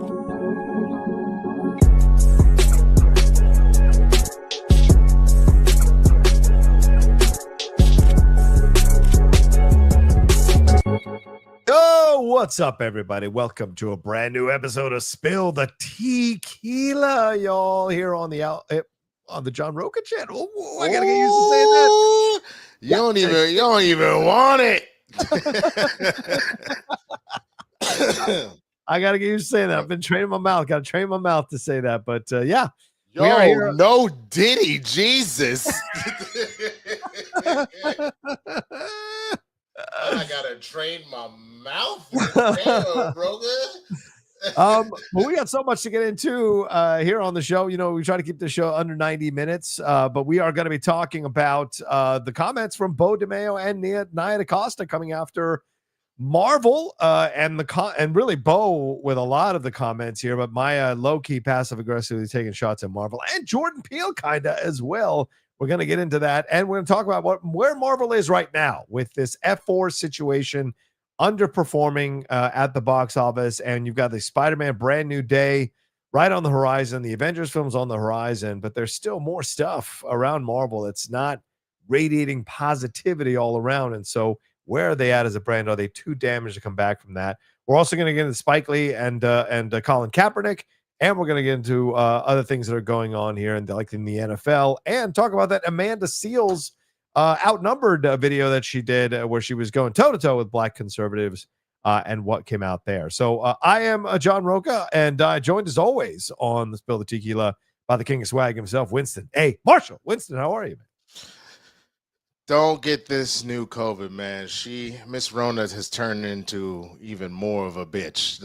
Oh, what's up, everybody? Welcome to a brand new episode of Spill the Tequila, y'all, here on the John Rocha channel. Ooh, I gotta get used to saying that. You don't even want it. I gotta get used to saying that. I've been training my mouth. Gotta train my mouth to say that. But yeah, yo, no Diddy, Jesus. I gotta train my mouth. Damn, bro. But we got so much to get into here on the show. You know, we try to keep the show under 90 minutes, but we are going to be talking about the comments from Beau DeMayo and Nia DaCosta coming after Marvel and really Beau with a lot of the comments here, but Maya low-key passive-aggressively taking shots at Marvel and Jordan Peele kind of as well. We're going to get into that, and we're going to talk about where Marvel is right now with this F4 situation, underperforming at the box office, and you've got the Spider-Man Brand New Day right on the horizon. The Avengers film's on the horizon, but there's still more stuff around Marvel. It's not radiating positivity all around, and so where are they at as a brand? Are they too damaged to come back from that? We're also going to get into Spike Lee and Colin Kapernick. And we're going to get into other things that are going on here and like in the NFL and talk about that Amanda Seales outnumbered video that she did where she was going toe-to-toe with black conservatives and what came out there. So I am John Rocha, and joined as always on the Spill the Tequila by the king of swag himself, Winston A. Marshall. Winston, how are you, man? Don't get this new COVID, man. Miss Rona has turned into even more of a bitch.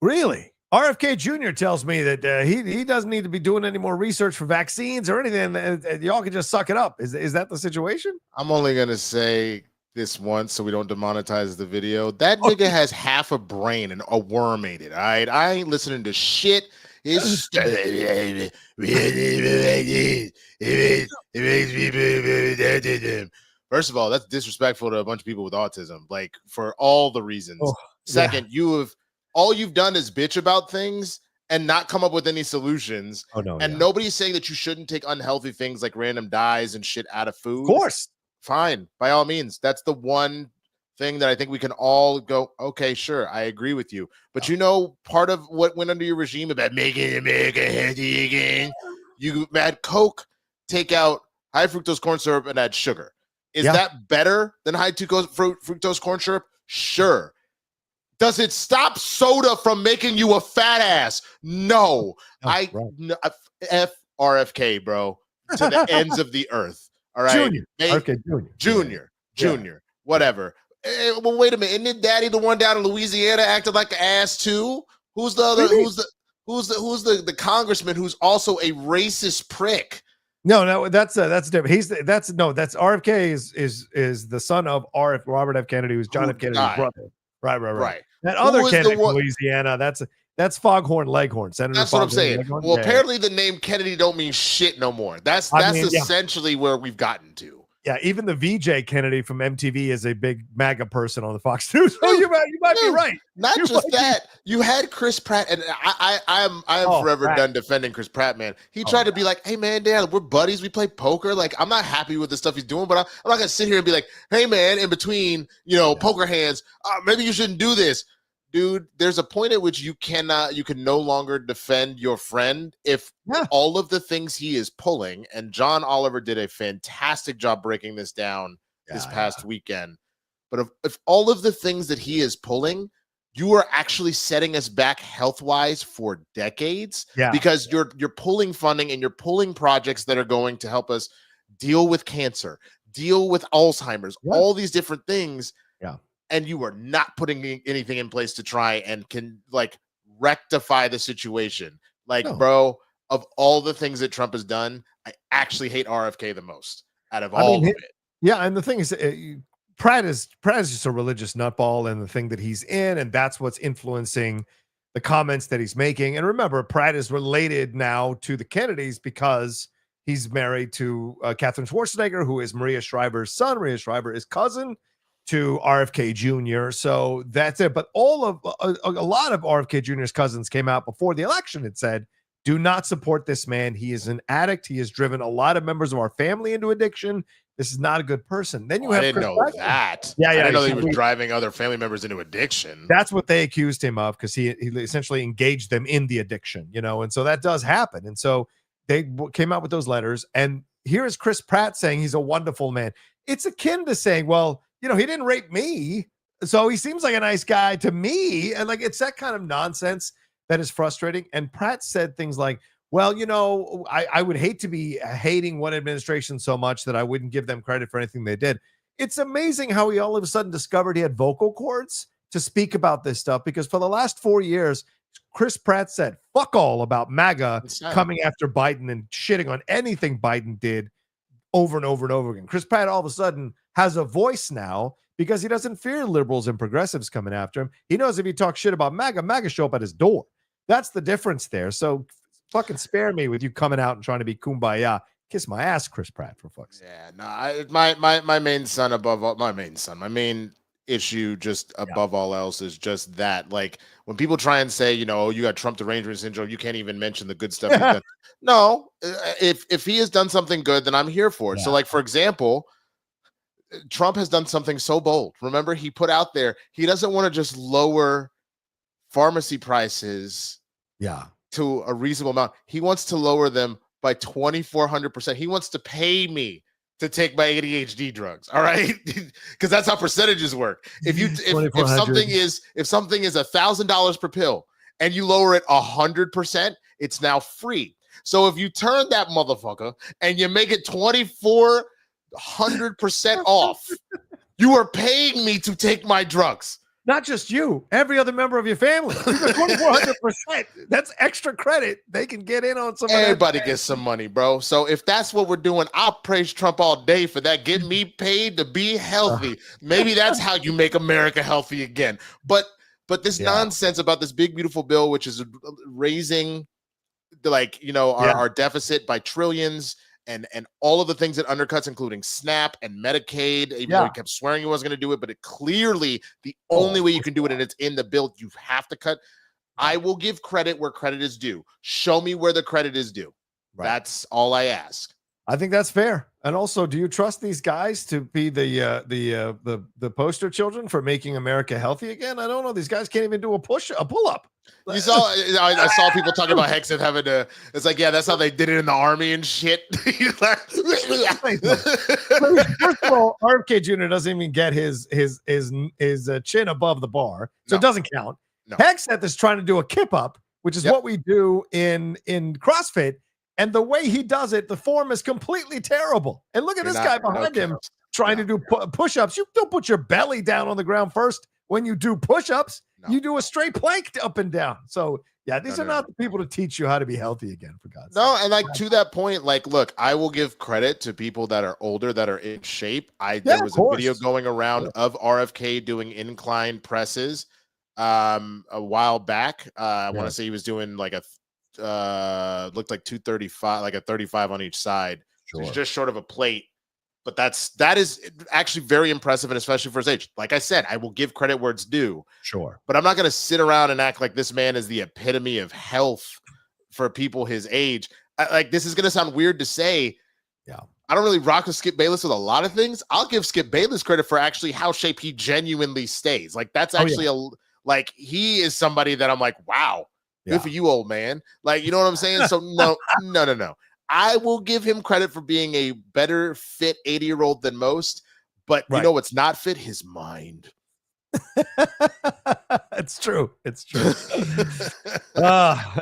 Really? RFK Jr. tells me that he doesn't need to be doing any more research for vaccines or anything. Y'all can just suck it up. Is that the situation? I'm only going to say this once so we don't demonetize the video. That nigga has half a brain and a worm ate it, all right? I ain't listening to shit. First of all, that's disrespectful to a bunch of people with autism, like for all the reasons. Second, all you've done is bitch about things and not come up with any solutions. Nobody's saying that you shouldn't take unhealthy things like random dyes and shit out of food. Of course. Fine. By all means. That's the one thing that I think we can all go, okay, sure, I agree with you. But you know, part of what went under your regime about making America healthy again, you had Coke take out high fructose corn syrup and add sugar. Is that better than high fructose corn syrup? Sure. Does it stop soda from making you a fat ass? No. F RFK, bro, to the ends of the earth. All right. Junior, whatever. Well, wait a minute. Isn't it Daddy the one down in Louisiana acted like an ass too? Who's the other? Really? Who's the congressman who's also a racist prick? No, that's different. That's RFK is the son of Robert F. Kennedy, who's John F. Kennedy's brother. Right. That other Kennedy from Louisiana, that's Foghorn Leghorn. Senator that's Foghorn what I'm saying. Leghorn. Well, apparently the name Kennedy don't mean shit no more. That's essentially where we've gotten to. Yeah, even the VJ Kennedy from MTV is a big MAGA person on the Fox News. So you might be right. Not just that, you had Chris Pratt, and I am forever done defending Chris Pratt, man. He tried to be like, hey man, Dad, we're buddies, we play poker. Like, I'm not happy with the stuff he's doing, but I'm not gonna sit here and be like, hey man, in between, poker hands, maybe you shouldn't do this. Dude, there's a point at which you can no longer defend your friend if all of the things he is pulling, and John Oliver did a fantastic job breaking this down this past weekend. But if all of the things that he is pulling, you are actually setting us back health-wise for decades because you're pulling funding and you're pulling projects that are going to help us deal with cancer, deal with Alzheimer's, all these different things. And you are not putting anything in place to try and rectify the situation. Bro, of all the things that Trump has done, I actually hate RFK the most out of all of it. Yeah, and the thing is, Pratt is just a religious nutball, and the thing that he's in, and that's what's influencing the comments that he's making. And remember, Pratt is related now to the Kennedys because he's married to Catherine Schwarzenegger, who is Maria Shriver's son. Maria Shriver is cousin to RFK Jr. So that's it. But all of a lot of RFK Jr.'s cousins came out before the election and said, do not support this man. He is an addict. He has driven a lot of members of our family into addiction. This is not a good person. Then you have I didn't know that. Yeah, I didn't know that he was driving other family members into addiction. That's what they accused him of, because he essentially engaged them in the addiction, and so that does happen. And so they came out with those letters. And here is Chris Pratt saying he's a wonderful man. It's akin to saying, well, he didn't rape me, so he seems like a nice guy to me. And like, it's that kind of nonsense that is frustrating. And Pratt said things like, well, I would hate to be hating one administration so much that I wouldn't give them credit for anything they did. It's amazing how he all of a sudden discovered he had vocal cords to speak about this stuff, because for the last 4 years, Chris Pratt said fuck all about MAGA coming after Biden and shitting on anything Biden did over and over and over again. Chris Pratt all of a sudden has a voice now because he doesn't fear liberals and progressives coming after him. He knows if he talks shit about MAGA show up at his door. That's the difference there. So fucking spare me with you coming out and trying to be kumbaya. Kiss my ass, Chris Pratt, for fuck's sake. Yeah, no, my main son above all, my main issue just above all else is just that. Like, when people try and say, you got Trump derangement syndrome, you can't even mention the good stuff he's done. No, if he has done something good, then I'm here for it. Yeah. So, like, for example, Trump has done something so bold. Remember, he put out there, he doesn't want to just lower pharmacy prices to a reasonable amount. He wants to lower them by 2,400%. He wants to pay me to take my ADHD drugs. All right, because that's how percentages work. If something is $1,000 per pill and you lower it 100%, it's now free. So if you turn that motherfucker and you make it 2,400% off, you are paying me to take my drugs. Not just you, every other member of your family. 2,400%. That's extra credit. They can get in on some. Everybody gets some money, bro. So if that's what we're doing, I'll praise Trump all day for that. Get me paid to be healthy. Maybe that's how you make America healthy again. But this nonsense about this big, beautiful bill, which is raising our deficit by trillions. And all of the things it undercuts, including SNAP and Medicaid, even though he kept swearing he wasn't going to do it, but it clearly the only way you can do it, and it's in the bill, you have to cut. I will give credit where credit is due. Show me where the credit is due. Right. That's all I ask. I think that's fair. And also, do you trust these guys to be the poster children for making America healthy again? I don't know. These guys can't even do a pull-up. I saw people talking about Hexen having to. It's like, yeah, that's how they did it in the army and shit. First of all, RFK Jr. doesn't even get his chin above the bar, so it doesn't count. No. Hexeth is trying to do a kip up, which is what we do in CrossFit. And the way he does it, the form is completely terrible. And look at this guy behind him trying to do push-ups. You don't put your belly down on the ground first when you do push-ups. No. You do a straight plank up and down. So, these are not the people to teach you how to be healthy again, for God's sake. No, and to that point, look, I will give credit to people that are older, that are in shape. There was a video going around of RFK doing incline presses a while back. I want to say he was doing looked like 235, like a 35 on each side. Sure. So he's just short of a plate. But that is actually very impressive, and especially for his age. Like I said, I will give credit where it's due. Sure. But I'm not going to sit around and act like this man is the epitome of health for people his age. This is going to sound weird to say. Yeah. I don't really rock with Skip Bayless with a lot of things. I'll give Skip Bayless credit for actually how shape he genuinely stays. That's actually he is somebody that I'm like, wow, good for you, old man. You know what I'm saying? So no. I will give him credit for being a better fit 80-year-old than most, but you know what's not fit? His mind. It's true.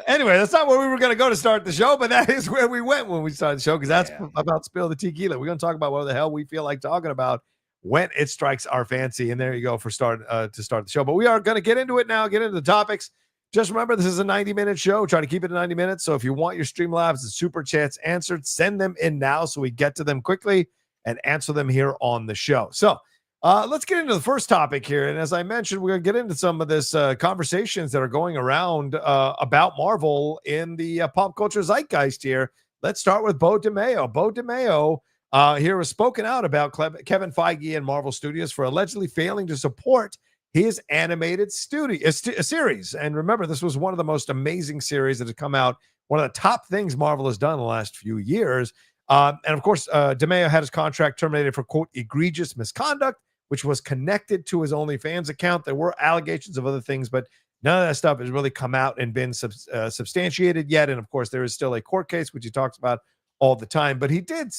Anyway, that's not where we were going to go to start the show, but that is where we went when we started the show, because that's about Spill the Tequila. We're going to talk about what the hell we feel like talking about when it strikes our fancy, and there you go to start the show. But we are going to get into it now, get into the topics. Just remember, this is a 90-minute show. Try to keep it to 90 minutes. So if you want your Streamlabs and Super Chats answered, send them in now so we get to them quickly and answer them here on the show. So let's get into the first topic here. And as I mentioned, we're going to get into some of this conversations that are going around about Marvel in the pop culture zeitgeist here. Let's start with Beau DeMayo. Beau DeMayo here was spoken out about Kevin Feige and Marvel Studios for allegedly failing to support his animated series. And remember, this was one of the most amazing series that has come out, one of the top things Marvel has done in the last few years. And of course, DeMayo had his contract terminated for, quote, egregious misconduct, which was connected to his OnlyFans account. There were allegations of other things, but none of that stuff has really come out and been substantiated yet. And of course, there is still a court case, which he talks about all the time. But he did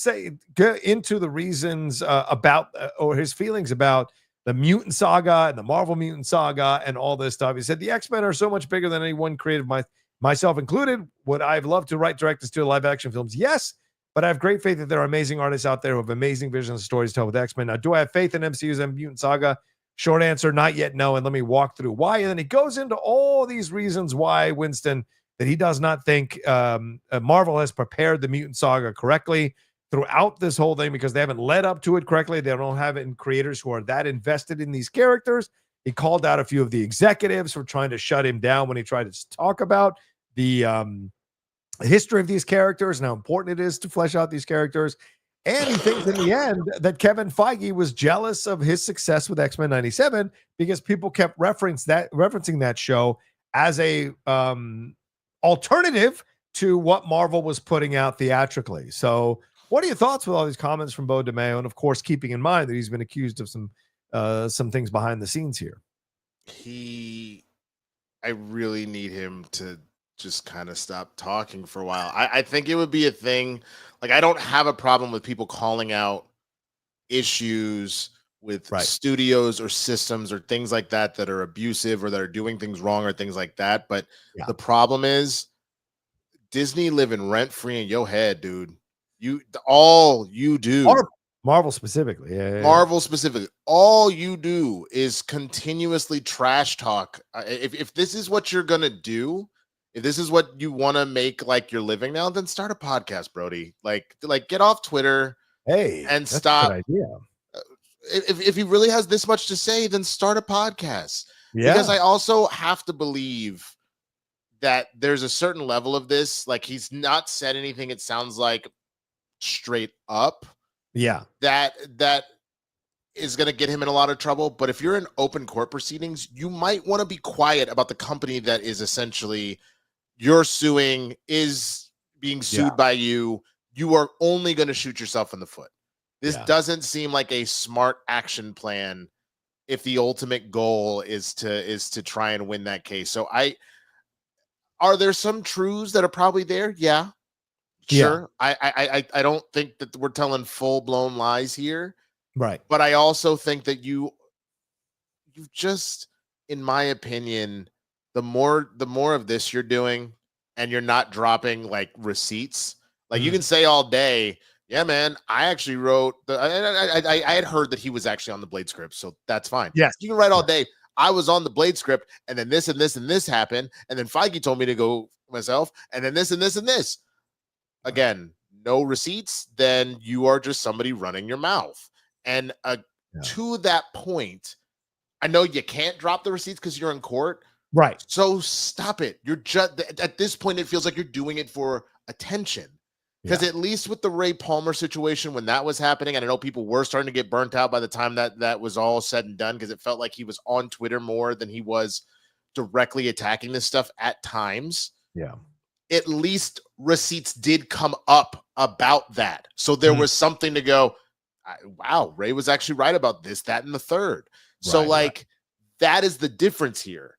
get into the reasons about or his feelings about the mutant saga and the Marvel mutant saga and all this stuff. He said, the X-Men are so much bigger than anyone created, myself included. Would I have loved to write, direct, and steal live action films? Yes. But I have great faith that there are amazing artists out there who have amazing visions and stories to tell with X-Men. Now, do I have faith in MCU's mutant saga? Short answer, not yet, no. And let me walk through why. And then he goes into all these reasons why, Winston, that he does not think Marvel has prepared the mutant saga correctly throughout this whole thing, because they haven't led up to it correctly. They don't have it in creators who are that invested in these characters. He called out a few of the executives for trying to shut him down when he tried to talk about the history of these characters and how important it is to flesh out these characters. And he thinks in the end that Kevin Feige was jealous of his success with X-Men 97 because people kept referencing that show as a alternative to what Marvel was putting out theatrically. So what are your thoughts with all these comments from Beau DeMayo? And of course, keeping in mind that he's been accused of some things behind the scenes here. I really need him to just kind of stop talking for a while. I think it would be a thing. Like, I don't have a problem with people calling out issues with studios or systems or things like that that are abusive or that are doing things wrong or things like that. But the problem is Disney living rent free in your head, dude. All you do, Marvel specifically, Marvel specifically, all you do is continuously trash talk. If this is what you're gonna do, if this is what you want to make like your living now, then start a podcast, Brody. Like get off Twitter, and stop. A good idea. If he really has this much to say, then start a podcast. Because I also have to believe that there's a certain level of this. Like, he's not said anything, it sounds like, straight up. That is going to get him in a lot of trouble. But if you're in open court proceedings, you might want to be quiet about the company that is essentially you're suing, is being sued by you. You are only going to shoot yourself in the foot. This doesn't seem like a smart action plan if the ultimate goal is to try and win that case. So are there some truths that are probably there? Yeah. Sure. I don't think that we're telling full-blown lies here. Right. But I also think that you've just, in my opinion, the more of this you're doing and you're not dropping like receipts, like you can say all day, yeah, man, I actually wrote I had heard that he was actually on the Blade script, so that's fine. Yes. You can write all day, I was on the Blade script, and then this and this and this happened, and then Feige told me to go myself, and then this and this and this. Again, no receipts, then you are just somebody running your mouth. And to that point, I know you can't drop the receipts because you're in court. Right. So stop it. You're just, at this point, it feels like you're doing it for attention. Because at least with the Ray Palmer situation, when that was happening, and I know people were starting to get burnt out by the time that was all said and done, because it felt like he was on Twitter more than he was directly attacking this stuff at times. Yeah. At least receipts did come up about that. So there was something to go, wow, Ray was actually right about this, that, and the third. So that is the difference here.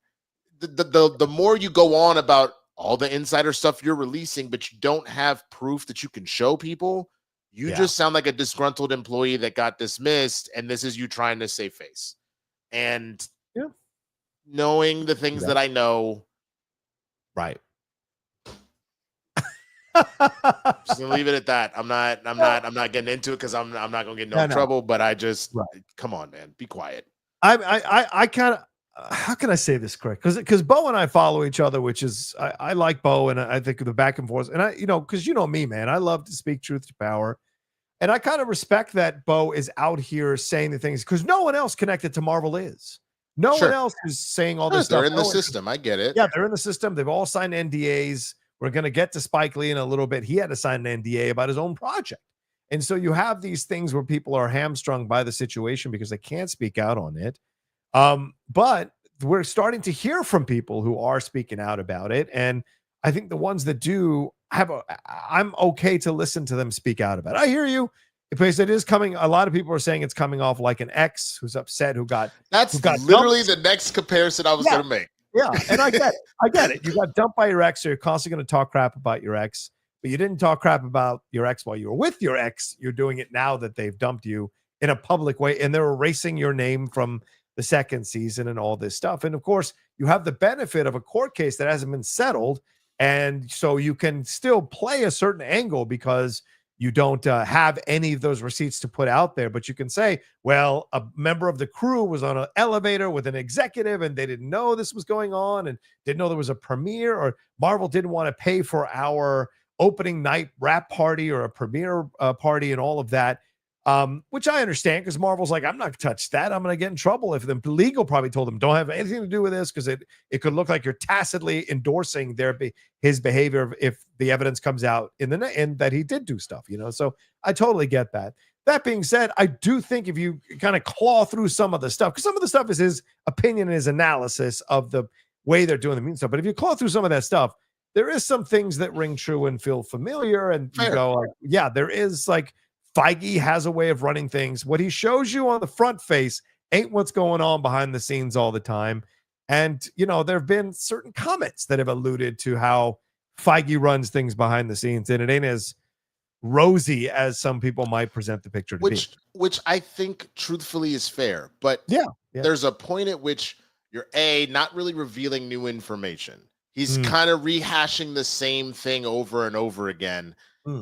The more you go on about all the insider stuff you're releasing, but you don't have proof that you can show people, you just sound like a disgruntled employee that got dismissed, and this is you trying to save face. And knowing the things that I know, just gonna leave it at that. I'm not getting into it because I'm not gonna get no trouble. But I just come on, man, be quiet. I kind of, how can I say this correct? Because Beau and I follow each other, which is I like Beau, and I think of the back and forth, and because you know me, man, I love to speak truth to power, and I kind of respect that Beau is out here saying the things because no one else connected to Marvel is. No one else is saying all this stuff. They're in the system. I get it. Yeah, they're in the system. They've all signed NDAs. We're going to get to Spike Lee in a little bit. He had to sign an NDA about his own project. And so you have these things where people are hamstrung by the situation because they can't speak out on it. But we're starting to hear from people who are speaking out about it. And I think the ones that do I'm okay to listen to them speak out about it. I hear you, because it is coming. A lot of people are saying it's coming off like an ex who's upset, who got literally dumped. the next comparison I was going to make. Yeah. And I get it. I get it. You got dumped by your ex, so you're constantly going to talk crap about your ex, but you didn't talk crap about your ex while you were with your ex. You're doing it now that they've dumped you in a public way, and they're erasing your name from the second season and all this stuff. And of course, you have the benefit of a court case that hasn't been settled. And so you can still play a certain angle because you don't have any of those receipts to put out there. But you can say, well, a member of the crew was on an elevator with an executive and they didn't know this was going on and didn't know there was a premiere, or Marvel didn't want to pay for our opening night wrap party or a premiere party and all of that. Which I understand, because Marvel's like, I'm not going to touch that. I'm going to get in trouble. If the legal probably told them, don't have anything to do with this, because it could look like you're tacitly endorsing his behavior if the evidence comes out in the end that he did do stuff, So I totally get that. That being said, I do think if you kind of claw through some of the stuff, because some of the stuff is his opinion and his analysis of the way they're doing the mean stuff. But if you claw through some of that stuff, there is some things that ring true and feel familiar. And you go like, yeah, there is like, Feige has a way of running things. What he shows you on the front face ain't what's going on behind the scenes all the time. And, there have been certain comments that have alluded to how Feige runs things behind the scenes, and it ain't as rosy as some people might present the picture to be. Which I think truthfully is fair. But there's a point at which you're not really revealing new information. He's kind of rehashing the same thing over and over again.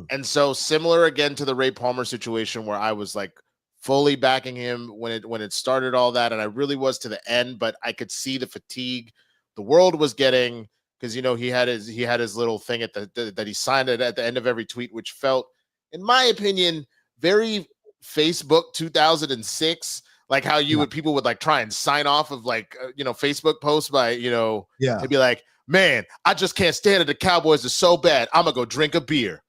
And so similar again to the Ray Palmer situation, where I was like fully backing him when it started all that. And I really was to the end, but I could see the fatigue the world was getting, because, he had his little thing that he signed it at the end of every tweet, which felt, in my opinion, very Facebook 2006, like how people would like try and sign off of like, Facebook posts by, they'd be like, man, I just can't stand it. The Cowboys are so bad. I'm gonna go drink a beer.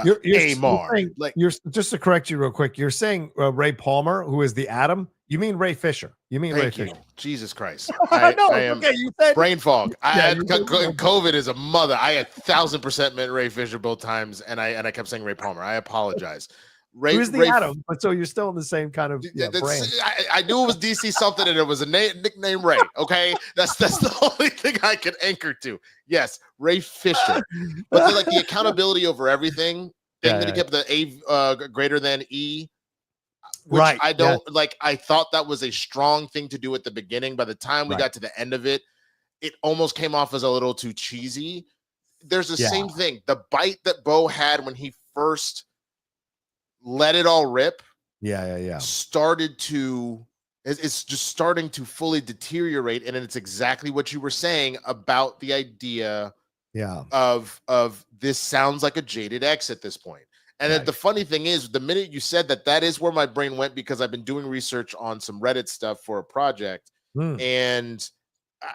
You're just to correct you real quick. You're saying Ray Palmer, who is the Atom. You mean Ray Fisher? Fisher? Jesus Christ! I know. Okay, you said brain fog. I had COVID is a mother. I had 1,000% meant Ray Fisher both times, and I kept saying Ray Palmer. I apologize. Who's the Atom? But so you're still in the same kind of brand. I knew it was DC something, and it was a nickname Ray. Okay, that's the only thing I could anchor to. Yes, Ray Fisher. But like the accountability over everything thing that he kept the A greater than E. Which right. I don't like. I thought that was a strong thing to do at the beginning. By the time we got to the end of it, it almost came off as a little too cheesy. There's the same thing. The bite that Beau had when he first let it all rip. Started to, it's just starting to fully deteriorate. And it's exactly what you were saying about the idea of this sounds like a jaded ex at this point. And then the funny thing is, the minute you said that is where my brain went, because I've been doing research on some Reddit stuff for a project. And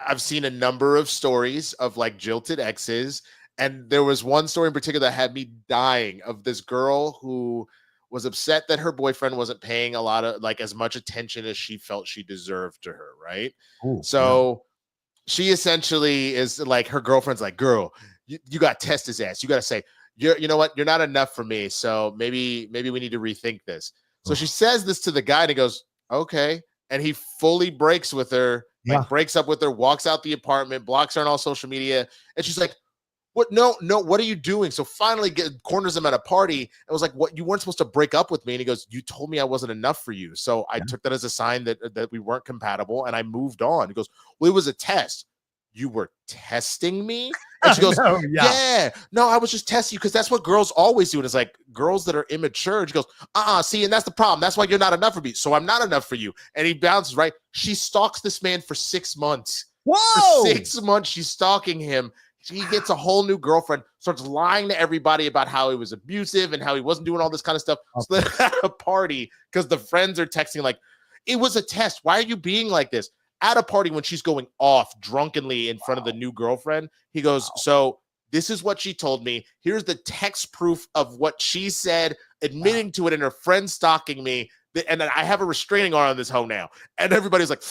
I've seen a number of stories of like jilted exes. And there was one story in particular that had me dying, of this girl who was upset that her boyfriend wasn't paying a lot of like as much attention as she felt she deserved to her. Right. She essentially is like, her girlfriend's like, girl, you got to test his ass. You got to say, you know what? You're not enough for me. So maybe we need to rethink this. So she says this to the guy and he goes, okay. And he fully breaks with her, breaks up with her, walks out the apartment, blocks her on all social media. And she's like, what? No, what are you doing? So finally corners him at a party and was like, what? You weren't supposed to break up with me. And he goes, you told me I wasn't enough for you. So I took that as a sign that we weren't compatible, and I moved on. He goes, well, it was a test. You were testing me? And she goes, no, I was just testing you, because that's what girls always do. And it's like, girls that are immature. And she goes, see, and that's the problem. That's why you're not enough for me. So I'm not enough for you. And he bounces, right? She stalks this man for 6 months. Whoa! For 6 months, she's stalking him. He gets a whole new girlfriend, starts lying to everybody about how he was abusive and how he wasn't doing all this kind of stuff. So they're at a party, because the friends are texting like, it was a test. Why are you being like this? At a party when she's going off drunkenly in front of the new girlfriend, he goes, so this is what she told me. Here's the text proof of what she said admitting to it and her friend stalking me. And I have a restraining order on this hoe now. And everybody's like,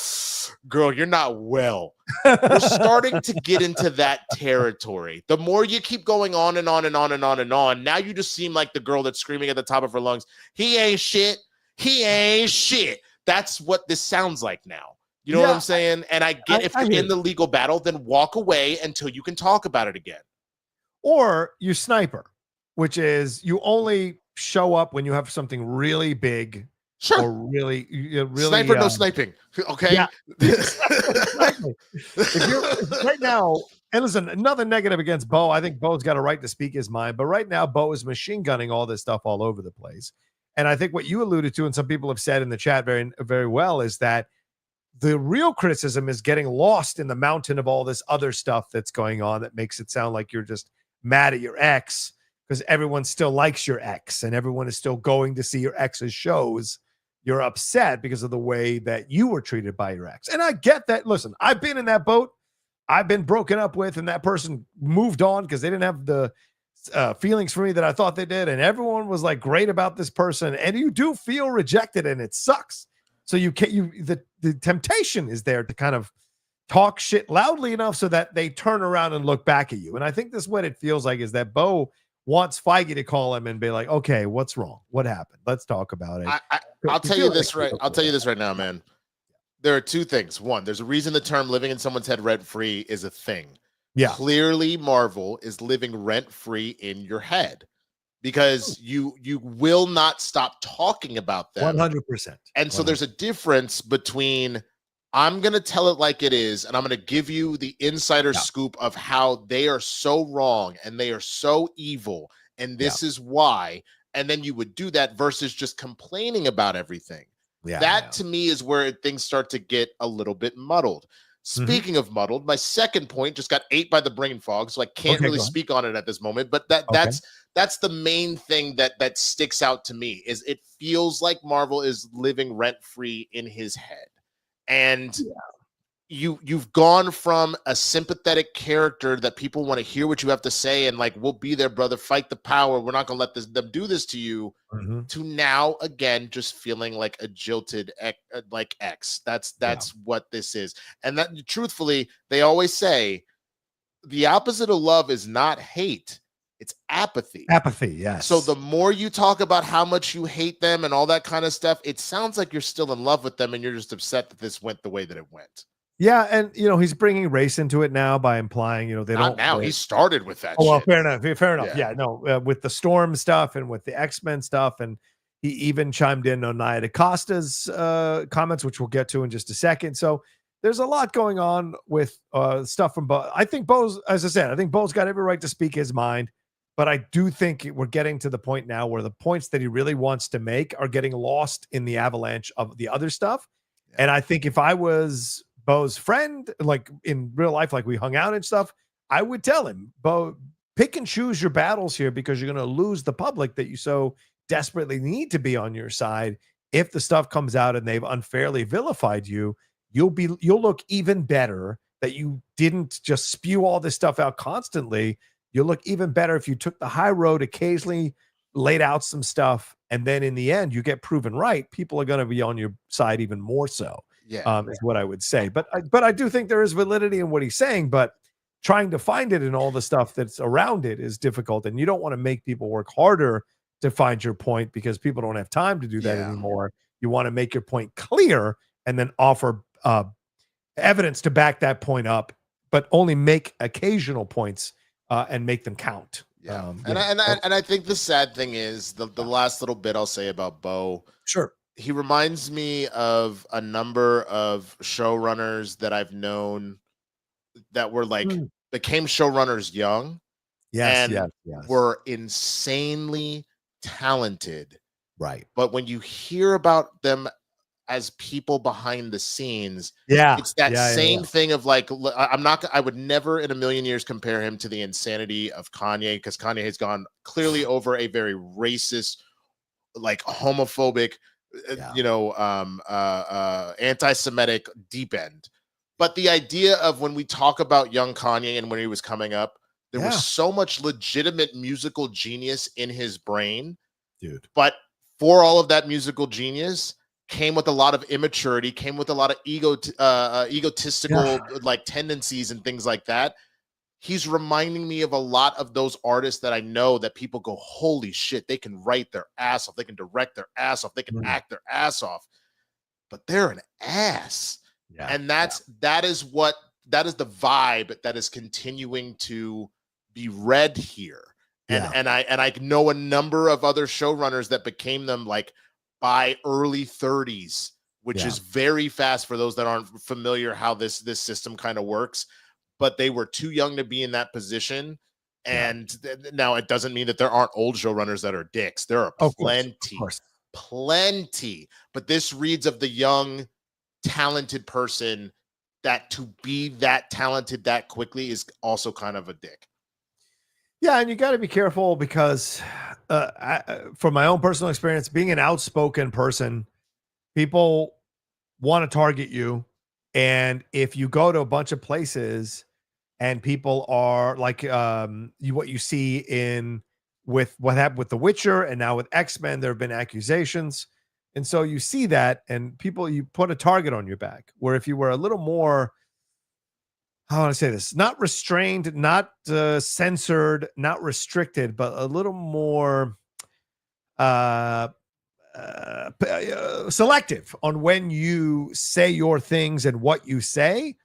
girl, you're not well. We're starting to get into that territory. The more you keep going on and on and on and on and on, now you just seem like the girl that's screaming at the top of her lungs, he ain't shit. He ain't shit. That's what this sounds like now. You know what I'm saying? And I get if you're in the legal battle, then walk away until you can talk about it again. Or you sniper, which is you only show up when you have something really big. Sure. Or really sniper, no sniping. Okay. Yeah. Exactly. If you're right now, and listen, another negative against Beau. I think Beau's got a right to speak his mind, but right now, Beau is machine gunning all this stuff all over the place. And I think what you alluded to, and some people have said in the chat very, very well, is that the real criticism is getting lost in the mountain of all this other stuff that's going on that makes it sound like you're just mad at your ex because everyone still likes your ex and everyone is still going to see your ex's shows. You're upset because of the way that you were treated by your ex. And I get that. Listen, I've been in that boat. I've been broken up with, and that person moved on because they didn't have the feelings for me that I thought they did. And everyone was like great about this person. And you do feel rejected and it sucks. So the temptation is there to kind of talk shit loudly enough so that they turn around and look back at you. And I think this is what it feels like is that Beau wants Feige to call him and be like, okay, what's wrong? What happened? Let's talk about it. I'll tell you this right now, man. There are two things. One, there's a reason the term living in someone's head rent-free is a thing. Yeah. Clearly, Marvel is living rent-free in your head because you will not stop talking about them. 100%. And so there's a difference between I'm going to tell it like it is, and I'm going to give you the insider scoop of how they are so wrong and they are so evil, and this is why. And then you would do that versus just complaining about everything. That to me is where things start to get a little bit muddled. Speaking of muddled, my second point just got ate by the brain fog, so I can't really speak on it at this moment. But that's the main thing that sticks out to me is it feels like Marvel is living rent-free in his head. And you've gone from a sympathetic character that people want to hear what you have to say and like, we'll be there, brother, fight the power. We're not going to let them do this to you to now, again, just feeling like a jilted ex. That's what this is. And that truthfully, they always say the opposite of love is not hate. It's apathy. Apathy, yes. So the more you talk about how much you hate them and all that kind of stuff, it sounds like you're still in love with them and you're just upset that this went the way that it went. Yeah, and he's bringing race into it now by implying they not don't. Now he started with that. Oh, well, fair enough. Fair enough. Yeah, no, with the Storm stuff and with the X-Men stuff, and he even chimed in on Nia DaCosta's comments, which we'll get to in just a second. So there's a lot going on with stuff from Beau. I think Beau's, as I said, I think Beau's got every right to speak his mind. But I do think we're getting to the point now where the points that he really wants to make are getting lost in the avalanche of the other stuff. Yeah. And I think if I was Beau's friend, like in real life, like we hung out and stuff, I would tell him, Beau, pick and choose your battles here because you're going to lose the public that you so desperately need to be on your side. If the stuff comes out and they've unfairly vilified you, you'll look even better that you didn't just spew all this stuff out constantly. You'll look even better if you took the high road, occasionally laid out some stuff, and then in the end, you get proven right. People are going to be on your side even more so, is what I would say. But I do think there is validity in what he's saying, but trying to find it in all the stuff that's around it is difficult, and you don't want to make people work harder to find your point because people don't have time to do that anymore. You want to make your point clear and then offer evidence to back that point up, but only make occasional points and make them count. And I think the sad thing is the last little bit I'll say about Beau. Sure. He reminds me of a number of showrunners that I've known that were like became showrunners young. Yes. Were insanely talented. Right. But when you hear about them as people behind the scenes, it's that same thing of like, I would never in a million years compare him to the insanity of Kanye, because Kanye has gone clearly over a very racist, like homophobic, anti-Semitic deep end. But the idea of when we talk about young Kanye and when he was coming up, there was so much legitimate musical genius in his brain dude. But for all of that musical genius came with a lot of immaturity, came with a lot of egotistical like tendencies and things like that. He's reminding me of a lot of those artists that I know that people go, holy shit, they can write their ass off, they can direct their ass off, they can act their ass off, but they're an ass. And that is the vibe that is continuing to be read here. And I know a number of other showrunners that became them like by early 30s, which is very fast for those that aren't familiar how this system kind of works. But they were too young to be in that position. And now it doesn't mean that there aren't old showrunners that are dicks. There are plenty. But this reads of the young, talented person that to be that talented that quickly is also kind of a dick. Yeah, and you got to be careful because from my own personal experience, being an outspoken person, people want to target you. And if you go to a bunch of places and people are like what you see in with what happened with The Witcher and now with X-Men, there have been accusations. And so you see that and people, you put a target on your back, where if you were a little more, how want to say this, not restrained, not censored, not restricted, but a little more selective on when you say your things and what you say,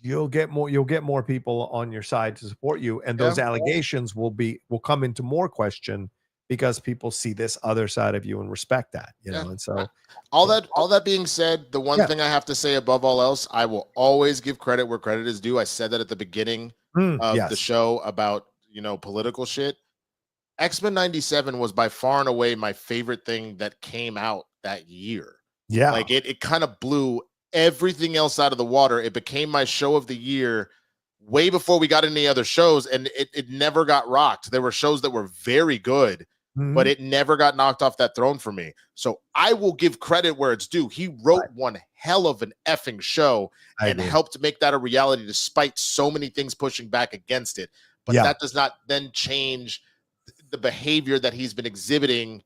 you'll get more people on your side to support you, and those allegations will come into more question because people see this other side of you and respect that, you know. And so all that being said, the one thing I have to say above all else, I will always give credit where credit is due. I said that at the beginning of the show about, you know, political shit. X-Men 97 was by far and away my favorite thing that came out that year. Yeah. Like it kind of blew everything else out of the water. It became my show of the year way before we got any other shows, and it never got rocked. There were shows that were very good, but it never got knocked off that throne for me. So I will give credit where it's due. He wrote one hell of an effing show and helped make that a reality despite so many things pushing back against it. But that does not then change the behavior that he's been exhibiting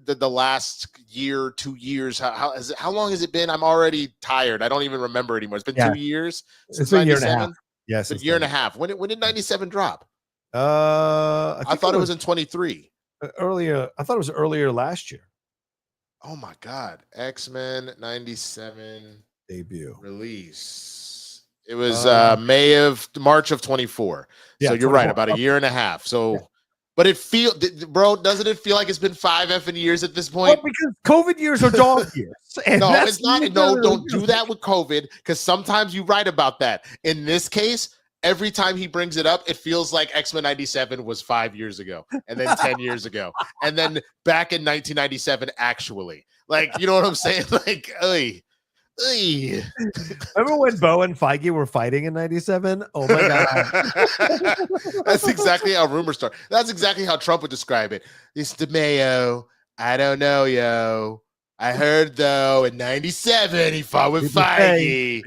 the last year, 2 years. How long has it been? I'm already tired. I don't even remember anymore. It's been 2 years. It's a year and a half. Yes, it's a year and a half. When did 97 drop? I thought it was in 23. Earlier. I thought it was earlier last year. Oh my God. X-Men 97 debut release. It was March of 24. So you're 24. Right, about a year and a half. So but doesn't it feel like it's been 5 effing years at this point? Well, because COVID years are dog years. No, it's not. No, don't do that with COVID, because sometimes you write about that. In this case, every time he brings it up, it feels like X-Men 97 was 5 years ago, and then 10 years ago, and then back in 1997, actually. Like, you know what I'm saying? Like, remember when Beau and Feige were fighting in 97? Oh my God. That's exactly how rumors start. That's exactly how Trump would describe it. It's DeMayo. I don't know, yo. I heard though in 97 he fought with Feige.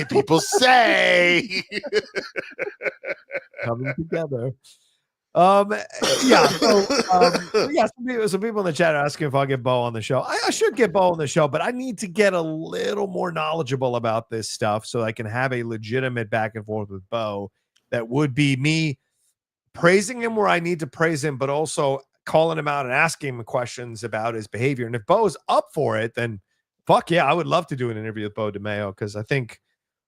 People say coming together. Some people in the chat are asking if I'll get Beau on the show. I should get Beau on the show, but I need to get a little more knowledgeable about this stuff so I can have a legitimate back and forth with Beau. That would be me praising him where I need to praise him, but also calling him out and asking him questions about his behavior. And if Beau's up for it, then fuck yeah, I would love to do an interview with Beau DeMayo, because I think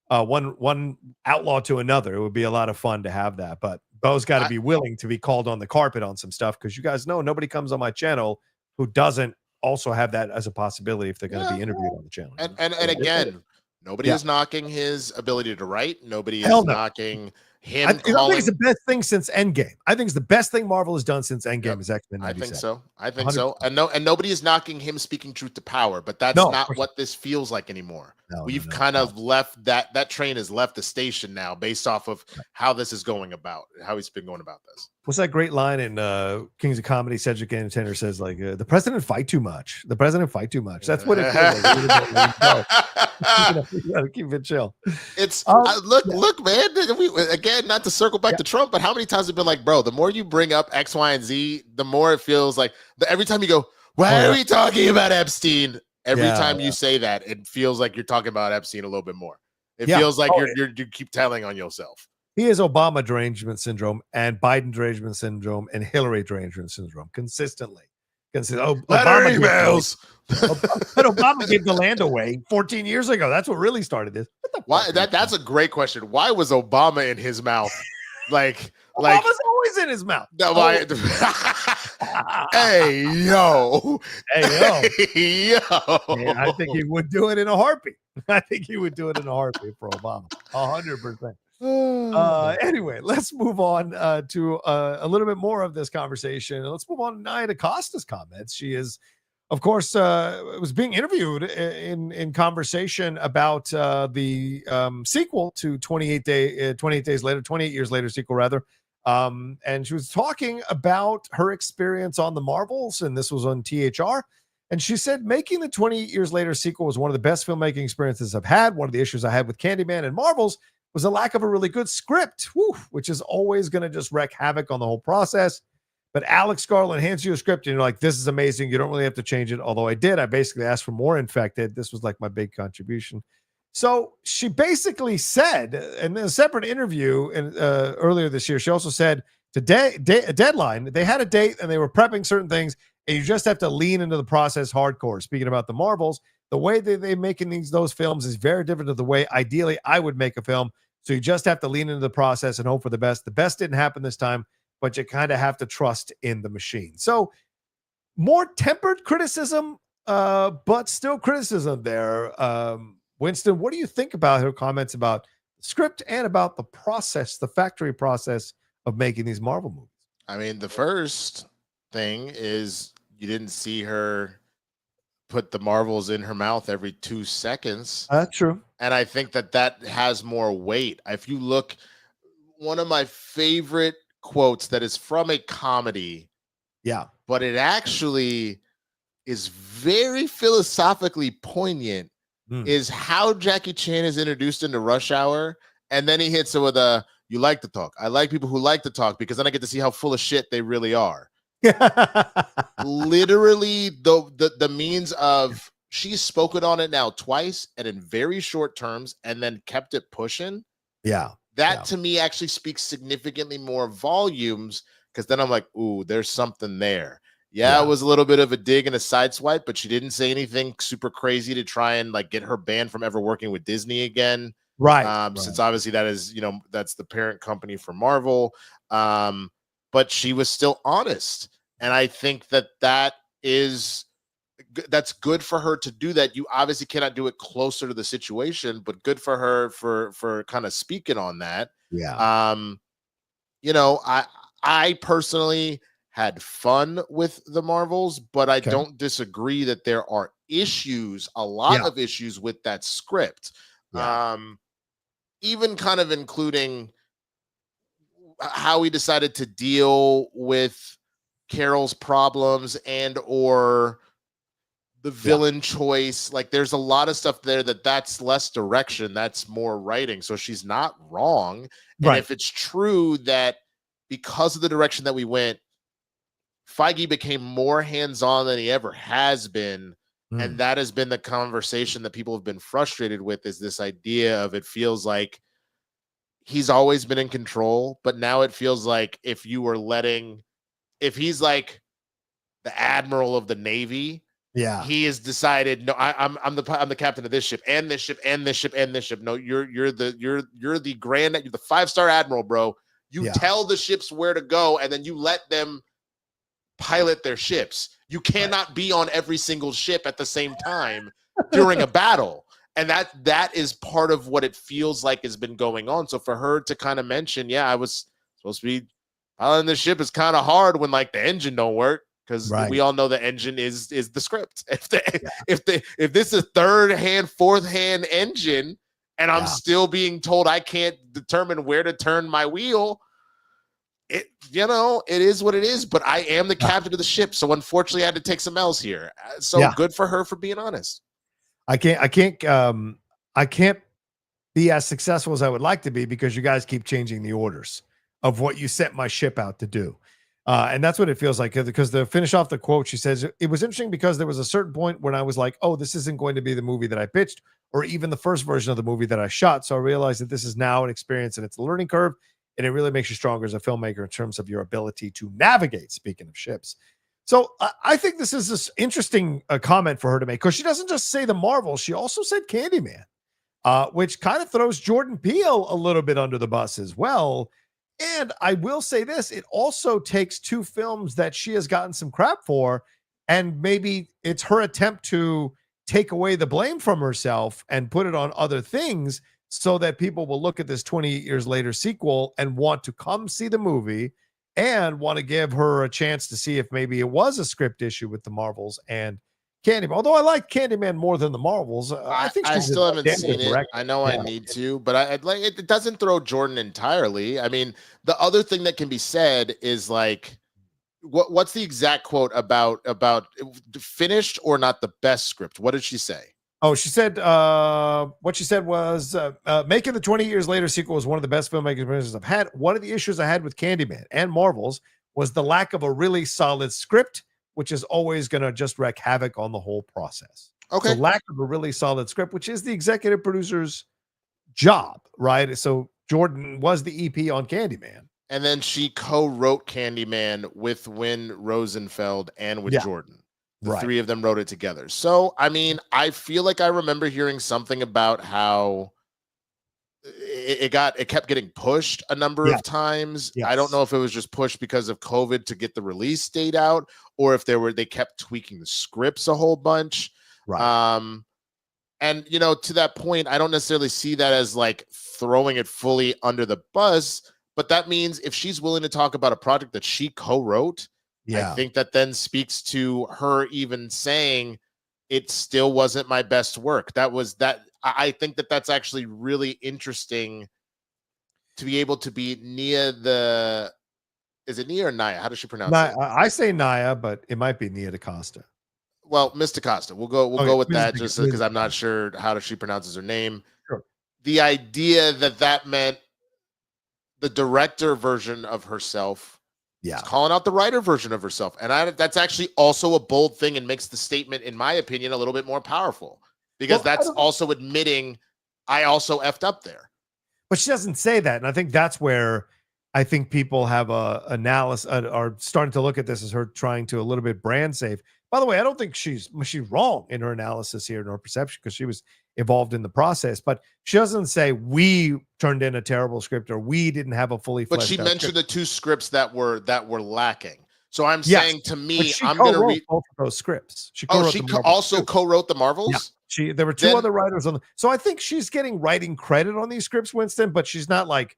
one outlaw to another, it would be a lot of fun to have that. But Beau's got to be willing to be called on the carpet on some stuff, because you guys know nobody comes on my channel who doesn't also have that as a possibility if they're going to be interviewed on the channel. And again, nobody is knocking his ability to write. Nobody is knocking him. I think it's the best thing since Endgame. I think it's the best thing Marvel has done since Endgame is X-Men 97. I think so. And nobody is knocking him speaking truth to power, but that's not what this feels like anymore. We've kind of left that train has left the station now, based off of how this is going about, how he's been going about this. What's that great line in Kings of Comedy? Cedric Entertainer says, like, the president fight too much. The president fight too much. That's what it feels like. You gotta keep it chill. It's look, man. We, again, not to circle back to Trump, but how many times have been like, bro? The more you bring up X, Y, and Z, the more it feels like every time you go, why are we talking about Epstein? Every time you say that, it feels like you're talking about Epstein a little bit more. It feels like you keep telling on yourself. He has Obama derangement syndrome and Biden derangement syndrome and Hillary derangement syndrome consistently. Obama emails. But Obama gave the land away 14 years ago. That's what really started this. Why? That's a great question. Why was Obama in his mouth? Obama's always in his mouth. No, hey yo. Man, I think he would do it in a heartbeat. I think he would do it in a heartbeat for Obama. 100%. Anyway, let's move on to a little bit more of this conversation. Let's move on to Nia DaCosta's comments. She is, of course, was being interviewed in conversation about the sequel to 28 years later sequel rather. And she was talking about her experience on the Marvels, and this was on THR. And she said, making the 28 years later sequel was one of the best filmmaking experiences I've had. One of the issues I had with Candyman and Marvels was a lack of a really good script, which is always going to just wreak havoc on the whole process. But Alex Garland hands you a script and you're like, this is amazing. You don't really have to change it. Although I did. I basically asked for more Infected. This was like my big contribution. So she basically said in a separate interview earlier this year, she also said today, a deadline, they had a date and they were prepping certain things and you just have to lean into the process hardcore. Speaking about the Marvels, the way that they making those films is very different to the way ideally I would make a film. So you just have to lean into the process and hope for the best. The best didn't happen this time, but you kind of have to trust in the machine. So more tempered criticism, but still criticism there. Winston, what do you think about her comments about the script and about the process, the factory process of making these Marvel movies? I mean, the first thing is you didn't see her put the Marvels in her mouth every 2 seconds. That's true. And I think that has more weight. If you look, one of my favorite quotes that is from a comedy, but it actually is very philosophically poignant, is how Jackie Chan is introduced into Rush Hour, and then he hits it with a, you like to talk. I like people who like to talk because then I get to see how full of shit they really are. Literally the means of, she's spoken on it now twice and in very short terms and then kept it pushing. That to me actually speaks significantly more volumes, because then I'm like, ooh, there's something there. It was a little bit of a dig and a sideswipe, but she didn't say anything super crazy to try and like get her banned from ever working with Disney again. Since obviously that is, that's the parent company for Marvel. But she was still honest. And I think that's good for her to do that. You obviously cannot do it closer to the situation, but good for her for kind of speaking on that. I personally had fun with the Marvels, but I don't disagree that there are issues, a lot of issues with that script. Even kind of including how he decided to deal with Carol's problems and or the villain choice. Like there's a lot of stuff there that's less direction, that's more writing. So she's not wrong. And if it's true that because of the direction that we went, Feige became more hands-on than he ever has been. And that has been the conversation that people have been frustrated with, is this idea of, it feels like he's always been in control, but now it feels like if he's like the admiral of the Navy, he has decided, no, I'm the captain of this ship and this ship and this ship and this ship. No, you're the 5-star admiral, bro. You tell the ships where to go, and then you let them pilot their ships. You cannot be on every single ship at the same time during a battle. And that is part of what it feels like has been going on. So for her to kind of mention, I was supposed to be piloting the ship, is kind of hard when like the engine don't work, because we all know the engine is the script. If this is third hand, fourth hand engine, and I'm still being told I can't determine where to turn my wheel, it is what it is. But I am the captain of the ship, so unfortunately I had to take some L's here. So good for her for being honest. I can't I can't be as successful as I would like to be because you guys keep changing the orders of what you sent my ship out to do. And that's what it feels like. Because to finish off the quote, she says, it was interesting because there was a certain point when I was like, oh, this isn't going to be the movie that I pitched or even the first version of the movie that I shot. So I realized that this is now an experience and it's a learning curve. And it really makes you stronger as a filmmaker in terms of your ability to navigate, speaking of ships. So I think this is this interesting comment for her to make because she doesn't just say the Marvel, she also said Candyman, which kind of throws Jordan Peele a little bit under the bus as well. And I will say this, it also takes two films that she has gotten some crap for, and maybe it's her attempt to take away the blame from herself and put it on other things so that people will look at this 28 years later sequel and want to come see the movie and want to give her a chance to see if maybe it was a script issue with the Marvels and Candyman. Although I like Candyman more than the Marvels, I think I still haven't seen it. director. I know I need to, but I'd like it doesn't throw Jordan entirely. I mean, the other thing that can be said is like, what's the exact quote about finished or not the best script? What did she say? Oh, she said what she said was making the 20 years later sequel was one of the best filmmaking experiences I've had. One of the issues I had with Candyman and Marvels was the lack of a really solid script, which is always going to just wreak havoc on the whole process. Okay. So lack of a really solid script, which is the executive producer's job, right? So Jordan was the EP on Candyman. And then she co-wrote Candyman with Win Rosenfeld and with Jordan. The three of them wrote it together. So, I mean, I feel like I remember hearing something about how it kept getting pushed a number of times. Yes. I don't know if it was just pushed because of COVID to get the release date out, or if they kept tweaking the scripts a whole bunch. Right. And you know, to that point, I don't necessarily see that as like throwing it fully under the bus, but that means if she's willing to talk about a project that she co-wrote, I think that then speaks to her even saying it still wasn't my best work. I think that that's actually really interesting to be able to be is it Nia or Nia? How does she pronounce it? I say Nia, but it might be Nia DaCosta. Well, Miss DaCosta. We'll go with that just because I'm not sure how she pronounces her name. Sure. The idea that meant the director version of herself is calling out the writer version of herself. And that's actually also a bold thing and makes the statement, in my opinion, a little bit more powerful because that's also admitting I also effed up there. But she doesn't say that. And I think that's where I think people have are starting to look at this as her trying to a little bit brand safe. By the way, I don't think she's wrong in her analysis here, in her perception, because she was involved in the process. But she doesn't say we turned in a terrible script or we didn't have a fully fleshed out script. But she mentioned the two scripts that were lacking. So I'm yes, saying to me, I'm going to read both of those scripts. She also co-wrote the Marvels. Yeah. There were two other writers on. So I think she's getting writing credit on these scripts, Winston, but she's not like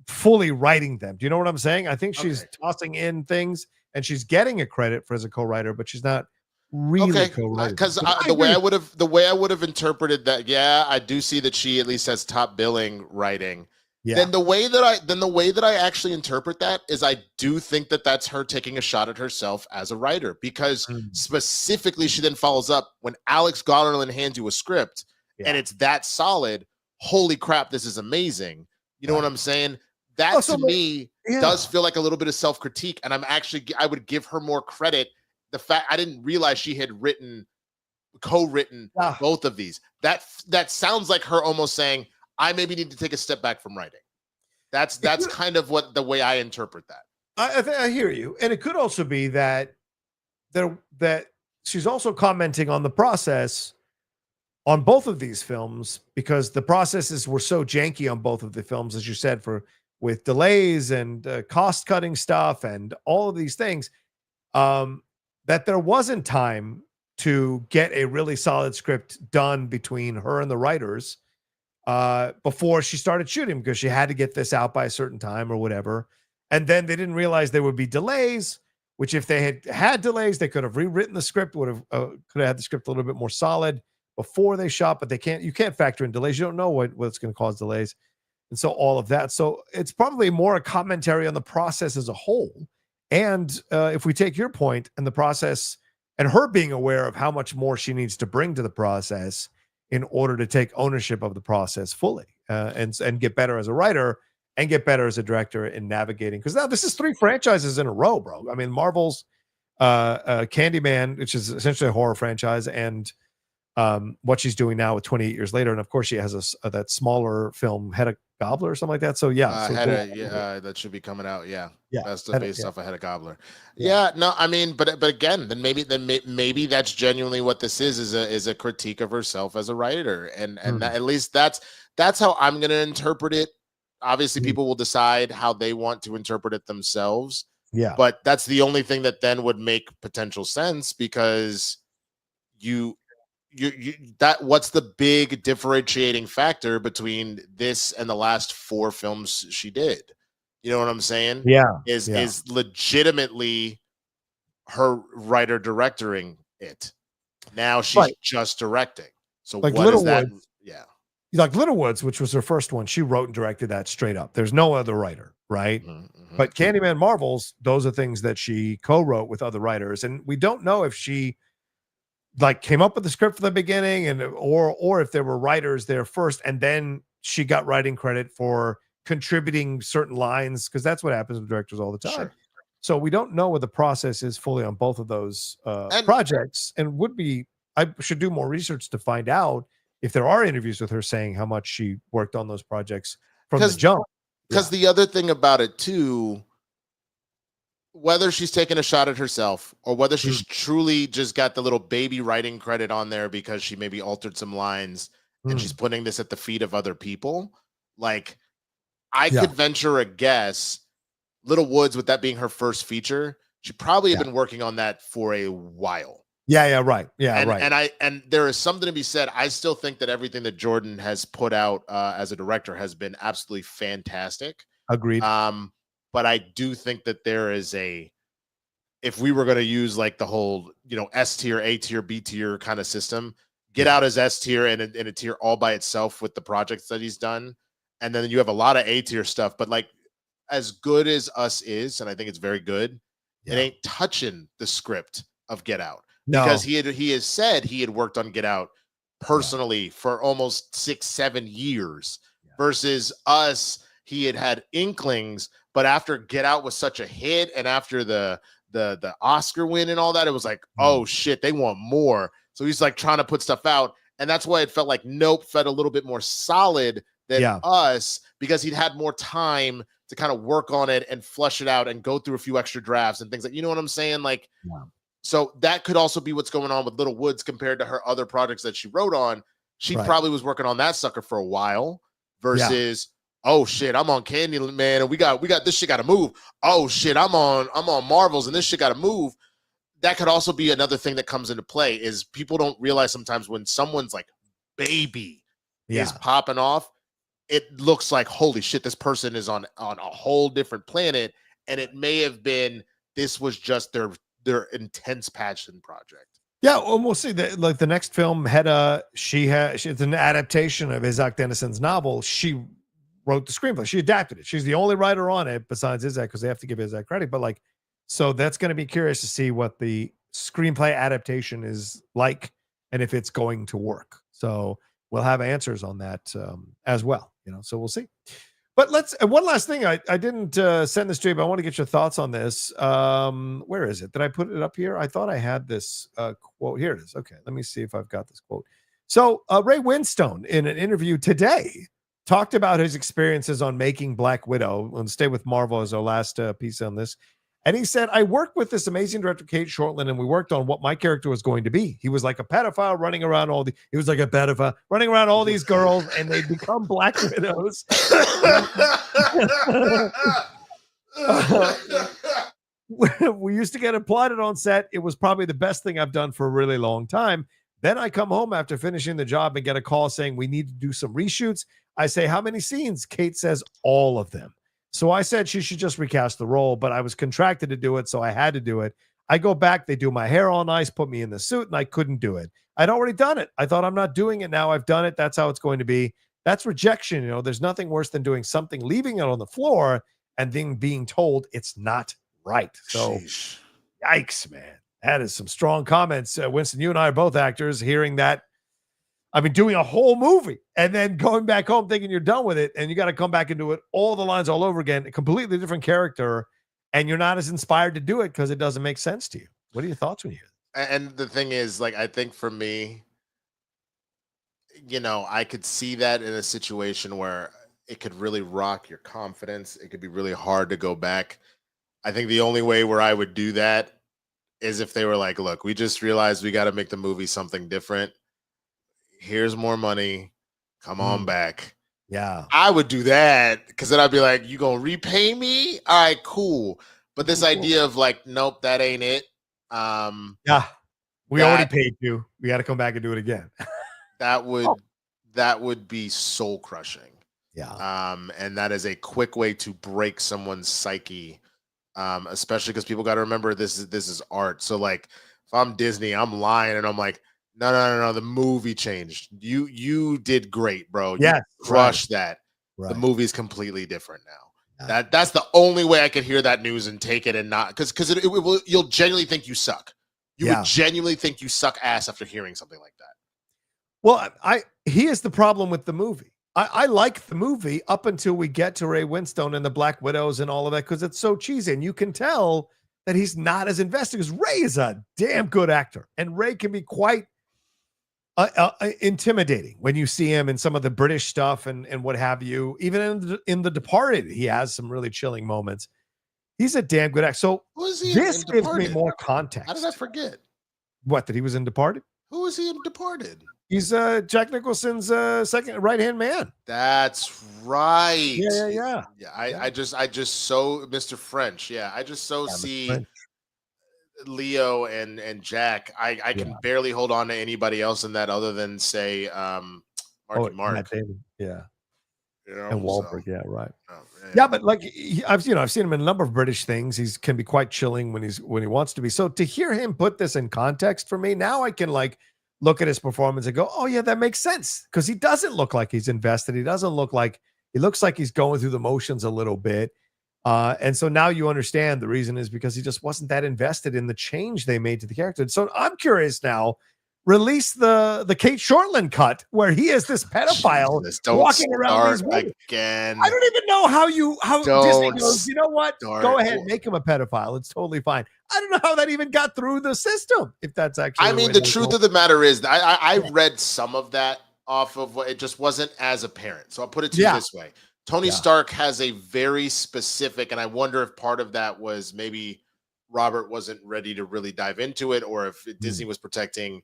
fully writing them. Do you know what I'm saying? I think she's tossing in things and she's getting a credit for as a co-writer, but she's not really co-writing. Because the way I would have interpreted that, I do see that she at least has top billing writing. Yeah. Then the way that I actually interpret that is I do think that that's her taking a shot at herself as a writer, because specifically she then follows up when Alex Garland hands you a script and it's that solid. Holy crap, this is amazing. You know what I'm saying? That to me does feel like a little bit of self-critique, and I would give her more credit. The fact I didn't realize she had co-written both of these. That sounds like her almost saying, I maybe need to take a step back from writing. That's kind of the way I interpret that. I hear you, and it could also be that she's also commenting on the process on both of these films, because the processes were so janky on both of the films, as you said, with delays and cost-cutting stuff and all of these things, that there wasn't time to get a really solid script done between her and the writers before she started shooting, because she had to get this out by a certain time or whatever. And then they didn't realize there would be delays, which if they had delays, they could have rewritten the script, could have had the script a little bit more solid before they shot, but you can't factor in delays. You don't know what's going to cause delays. And so all of that. So it's probably more a commentary on the process as a whole. And if we take your point and the process and her being aware of how much more she needs to bring to the process, in order to take ownership of the process fully and get better as a writer and get better as a director in navigating. Because now this is 3 franchises in a row, bro. I mean, Marvel's Candyman, which is essentially a horror franchise, and what she's doing now with 28 Years Later, and of course she has that smaller film, Hedda Gobbler or something like that. So that should be coming out. Yeah, that's based off of Hedda Gobbler. Yeah. No, I mean, but again, then maybe that's genuinely what this is a critique of herself as a writer, and at least that's how I'm going to interpret it. Obviously, people will decide how they want to interpret it themselves. Yeah, but that's the only thing that then would make potential sense, because what's the big differentiating factor between this and the last 4 films she did? You know what I'm saying? Is legitimately her writer directing it. Now she's just directing. So like what is that? Like Littlewoods, which was her first one, she wrote and directed that straight up. There's no other writer, right? But Candyman, Marvels, those are things that she co-wrote with other writers, and we don't know if she like came up with the script from the beginning, and or if there were writers there first, and then she got writing credit for contributing certain lines, because that's what happens with directors all the time. Sure. So we don't know what the process is fully on both of those projects, and I should do more research to find out if there are interviews with her saying how much she worked on those projects from the jump. Because the other thing about it too, whether she's taking a shot at herself or whether she's truly just got the little baby writing credit on there because she maybe altered some lines and she's putting this at the feet of other people, like I could venture a guess, Little Woods, with that being her first feature, she probably had been working on that for a while. Right. And there is something to be said. I still think that everything that Jordan has put out as a director has been absolutely fantastic. Agreed. But I do think that there is if we were going to use like the whole, S tier, A tier, B tier kind of system, Get Out as S tier and a tier all by itself with the projects that he's done. And then you have a lot of A tier stuff, but like as good as Us is, and I think it's very good, it ain't touching the script of Get Out. No. Because he has said he had worked on Get Out personally for almost 6-7 years versus Us. He had inklings, but after Get Out was such a hit and after the Oscar win and all that, it was like, oh shit, they want more. So he's like trying to put stuff out. And that's why it felt like Nope felt a little bit more solid than Us, because he'd had more time to kind of work on it and flush it out and go through a few extra drafts and things like, you know what I'm saying? Like, so that could also be what's going on with Little Woods compared to her other projects that she wrote on. She probably was working on that sucker for a while versus, oh shit, I'm on Candyman and we got this shit got to move. Oh shit, I'm on Marvels and this shit got to move. That could also be another thing that comes into play, is people don't realize sometimes when someone's like baby is popping off, it looks like, holy shit, this person is on a whole different planet. And it may have been, this was just their intense passion project. Yeah, well, we'll see. The next film, Hedda, it's an adaptation of Isaac Denison's novel. She wrote the screenplay. She adapted it. She's the only writer on it besides Isaac, because they have to give Isaac credit. But like, so that's going to be curious to see what the screenplay adaptation is like and if it's going to work. So we'll have answers on that as well. So we'll see. But one last thing. I didn't send this to you, but I want to get your thoughts on this. Where is it? Did I put it up here? I thought I had this quote. Here it is. Okay, let me see if I've got this quote. So Ray Winstone, in an interview today, talked about his experiences on making Black Widow. And Stay with Marvel as our last piece on this. And he said, I worked with this amazing director, Kate Shortland, and we worked on what my character was going to be. He was like a pedophile running around all these girls, and they become Black Widows. We used to get applauded on set. It was probably the best thing I've done for a really long time. Then I come home after finishing the job and get a call saying we need to do some reshoots. I say, how many scenes? Kate says, all of them. So I said she should just recast the role, but I was contracted to do it, so I had to do it. I go back, they do my hair all nice, put me in the suit, and I couldn't do it. I'd already done it. I thought, I'm not doing it now. I've done it. That's how it's going to be. That's rejection. There's nothing worse than doing something, leaving it on the floor, and then being told it's not right. So, yikes, man. That is some strong comments. Winston, you and I are both actors. Hearing that I mean, doing a whole movie and then going back home thinking you're done with it, and you got to come back and do it all the lines all over again, a completely different character, and you're not as inspired to do it because it doesn't make sense to you. What are your thoughts when you hear that? And the thing is, like, I think for me, I could see that in a situation where it could really rock your confidence. It could be really hard to go back. I think the only way where I would do that is if they were like, look, we just realized we got to make the movie something different. Here's more money. Come on back. Yeah. I would do that because then I'd be like, you going to repay me? All right, cool. But this idea of like, nope, that ain't it. Yeah. We already paid you. We got to come back and do it again. that would be soul crushing. Yeah. And that is a quick way to break someone's psyche. Especially because people got to remember this is art. So like if I'm Disney, I'm lying and I'm like, no, the movie changed. You did great, bro. Yeah, you crushed that. Right. The movie's completely different now. Yeah. That's the only way I could hear that news and take it and not because you'll genuinely think you suck. You would genuinely think you suck ass after hearing something like that. Well, here's the problem with the movie. I like the movie up until we get to Ray Winstone and the Black Widows and all of that because it's so cheesy. And you can tell that he's not as invested because Ray is a damn good actor. And Ray can be quite intimidating when you see him in some of the British stuff and what have you. Even in The Departed, he has some really chilling moments. He's a damn good actor. So this gives me more context. How did I forget? What, that he was in Departed? Who is he in Departed? He's Jack Nicholson's second right-hand man. That's right. Yeah. I just so Mr. French. Yeah, I just see Leo and Jack. I can barely hold on to anybody else in that other than say Marky Mark. Matt Damon. Yeah. And Wahlberg. So. Yeah, right. Oh, yeah, but like I've seen him in a number of British things. He can be quite chilling when he wants to be. So to hear him put this in context for me, now I can like look at his performance and go, oh yeah, that makes sense. Because he doesn't look like he's invested. He looks like he's going through the motions a little bit. And so now you understand the reason is because he just wasn't that invested in the change they made to the character. So I'm curious now, release the Kate Shortland cut where he is this pedophile walking around these women. Again. I don't even know how Disney goes, you know what? Go ahead, make him a pedophile. It's totally fine. I don't know how that even got through the system. If that's actually, I mean, the truth of the matter is, I read some of that off of what it just wasn't as apparent. So I'll put it to you this way: Tony Stark has a very specific, and I wonder if part of that was maybe Robert wasn't ready to really dive into it, or if Disney was protecting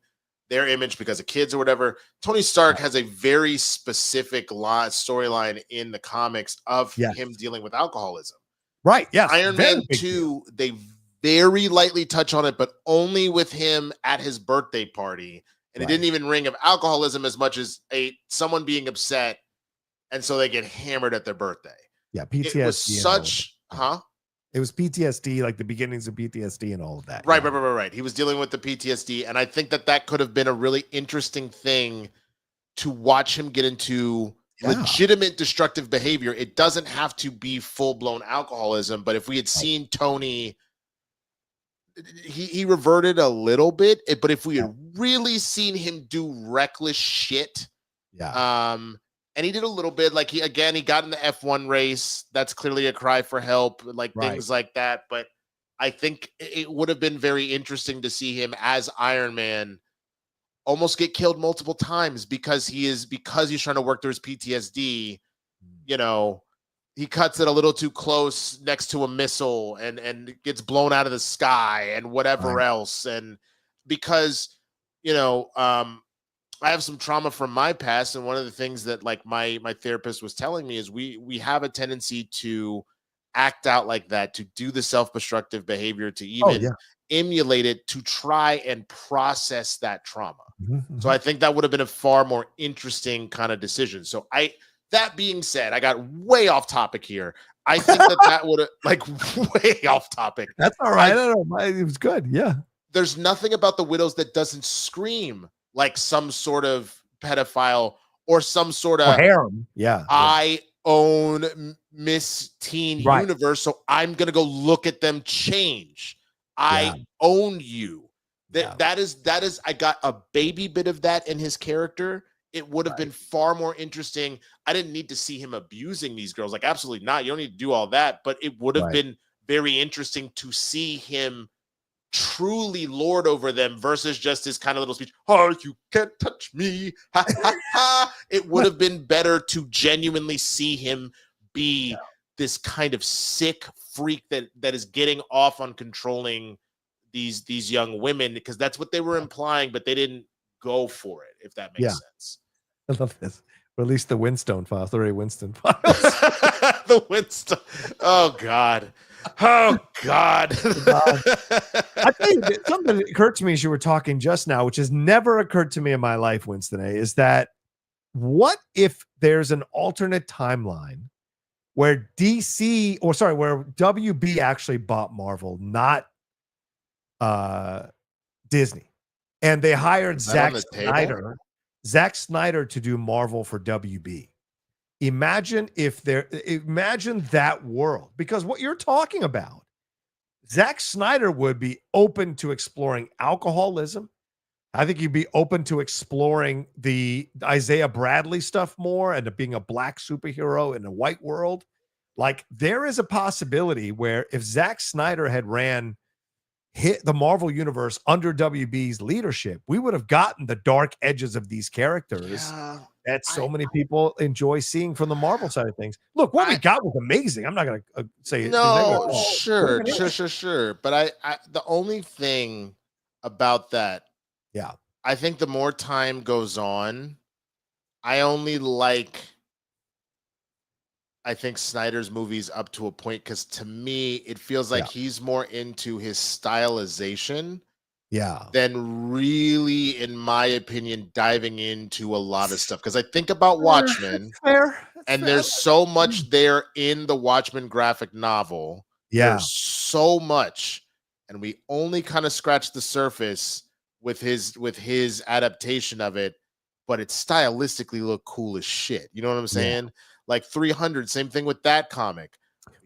their image because of kids or whatever. Tony Stark has a very specific storyline in the comics of him dealing with alcoholism. Right. Yes. Iron Man 2, they very lightly touch on it, but only with him at his birthday party. And it didn't even ring of alcoholism as much as someone being upset. And so they get hammered at their birthday. Yeah. PTSD. It was such, It was PTSD, like the beginnings of PTSD and all of that. Right. He was dealing with the PTSD. And I think that could have been a really interesting thing to watch him get into legitimate destructive behavior. It doesn't have to be full-blown alcoholism. But if we had seen Tony, he reverted a little bit. But if we had really seen him do reckless shit, and he did a little bit, like he got in the F1 race. That's clearly a cry for help, like things like that. But I think it would have been very interesting to see him as Iron Man almost get killed multiple times because he's trying to work through his PTSD. You know, he cuts it a little too close next to a missile and gets blown out of the sky and whatever else. And because, I have some trauma from my past, and one of the things that like my therapist was telling me is we have a tendency to act out like that, to do the self-destructive behavior, to even emulate it, to try and process that trauma. So I think that would have been a far more interesting kind of decision. So that being said, I got way off topic here. I think that would have like way off topic. That's all right. I don't know. It was good. Yeah. There's nothing about the Widows that doesn't scream like some sort of pedophile or some sort of harem. I own Miss Teen Universe, so I'm gonna go look at them change. I own you. That is I got a baby bit of that in his character it would have been far more interesting. I didn't need to see him abusing these girls. Like, absolutely not. You don't need to do all that. But it would have been very interesting to see him truly lord over them versus just his kind of little speech. Oh, you can't touch me. Ha, ha, ha. It would have been better to genuinely see him be this kind of sick freak that is getting off on controlling these young women, because that's what they were implying, but they didn't go for it, if that makes sense. I love this. Release the Winstone files, the Ray Winston files. The Winstone. Oh God. Oh God. I think something that occurred to me as you were talking just now, which has never occurred to me in my life, Winston A, is that what if there's an alternate timeline where where WB actually bought Marvel, not Disney, and they hired Zack Snyder to do Marvel for WB. Imagine that world, because what you're talking about, Zack Snyder would be open to exploring alcoholism. I think he'd be open to exploring the Isaiah Bradley stuff more and being a black superhero in a white world. Like, there is a possibility where if Zack Snyder had hit the Marvel universe under WB's leadership, we would have gotten the dark edges of these characters that so many people enjoy seeing from the Marvel side of things. Look, what we got was amazing. I'm not going to say no, sure. But I the only thing about that, I think the more time goes on, I think Snyder's movies up to a point, because to me, it feels like he's more into his stylization than really, in my opinion, diving into a lot of stuff. Because I think about Watchmen, there's so much there in the Watchmen graphic novel. There's so much, and we only kind of scratched the surface with his adaptation of it, but it stylistically looked cool as shit. You know what I'm saying? Like 300, same thing with that comic.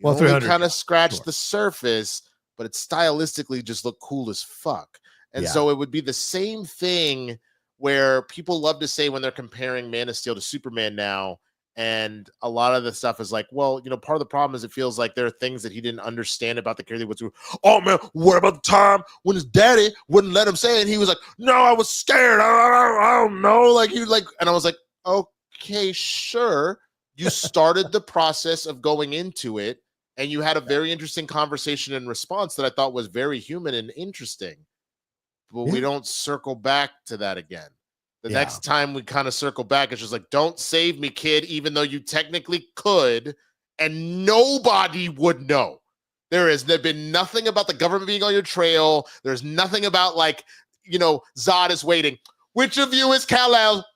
Well, 300 kind of scratched the surface, but it stylistically just looked cool as fuck. And so it would be the same thing where people love to say when they're comparing Man of Steel to Superman now, and a lot of the stuff is like, well, you know, part of the problem is it feels like there are things that he didn't understand about the character. What's oh man, what about the time when his daddy wouldn't let him say it? And he was like, no, I was scared. I don't know. Like, and I was like, okay, sure. You started the process of going into it, and you had a very interesting conversation in response that I thought was very human and interesting. But we don't circle back to that again. The next time we kind of circle back, it's just like, don't save me, kid, even though you technically could, and nobody would know. There'd been nothing about the government being on your trail. There's nothing about, like, you know, Zod is waiting. Which of you is Kal-El?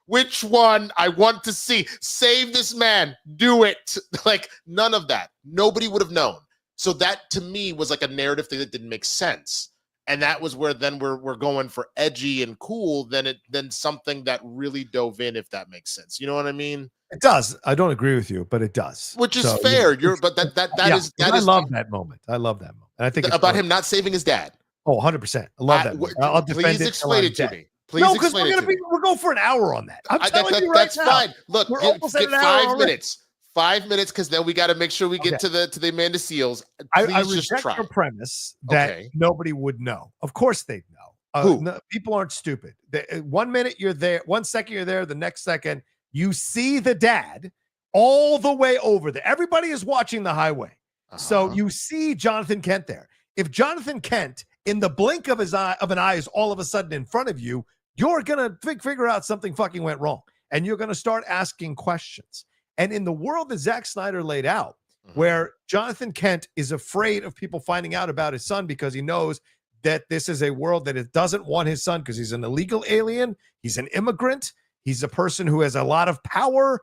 Which one? I want to see. Save this man. Do it. Like, none of that. Nobody would have known. So that, to me, was like a narrative thing that didn't make sense. And that was where then we're going for edgy and cool than something that really dove in, if that makes sense. You know what I mean? It does. I don't agree with you, but it does. Which is fair. I love that moment. I love that moment. And I think about him not saving his dad. Oh, 100%. I love that. I'll please explain it to me. Please no, because we're going for an hour on that. I'm telling you right now. That's fine. Look, get 5 minutes. 5 minutes, because then we got to make sure we get to the Amanda Seals. Please I reject your premise that nobody would know. Of course they'd know. No, people aren't stupid. 1 minute you're there, 1 second you're there, the next second you see the dad all the way over there. Everybody is watching the highway. So you see Jonathan Kent there. If Jonathan Kent, in the blink of an eye, is all of a sudden in front of you, you're going to figure out something fucking went wrong. And you're going to start asking questions. And in the world that Zack Snyder laid out, where Jonathan Kent is afraid of people finding out about his son because he knows that this is a world that it doesn't want his son, because he's an illegal alien, he's an immigrant, he's a person who has a lot of power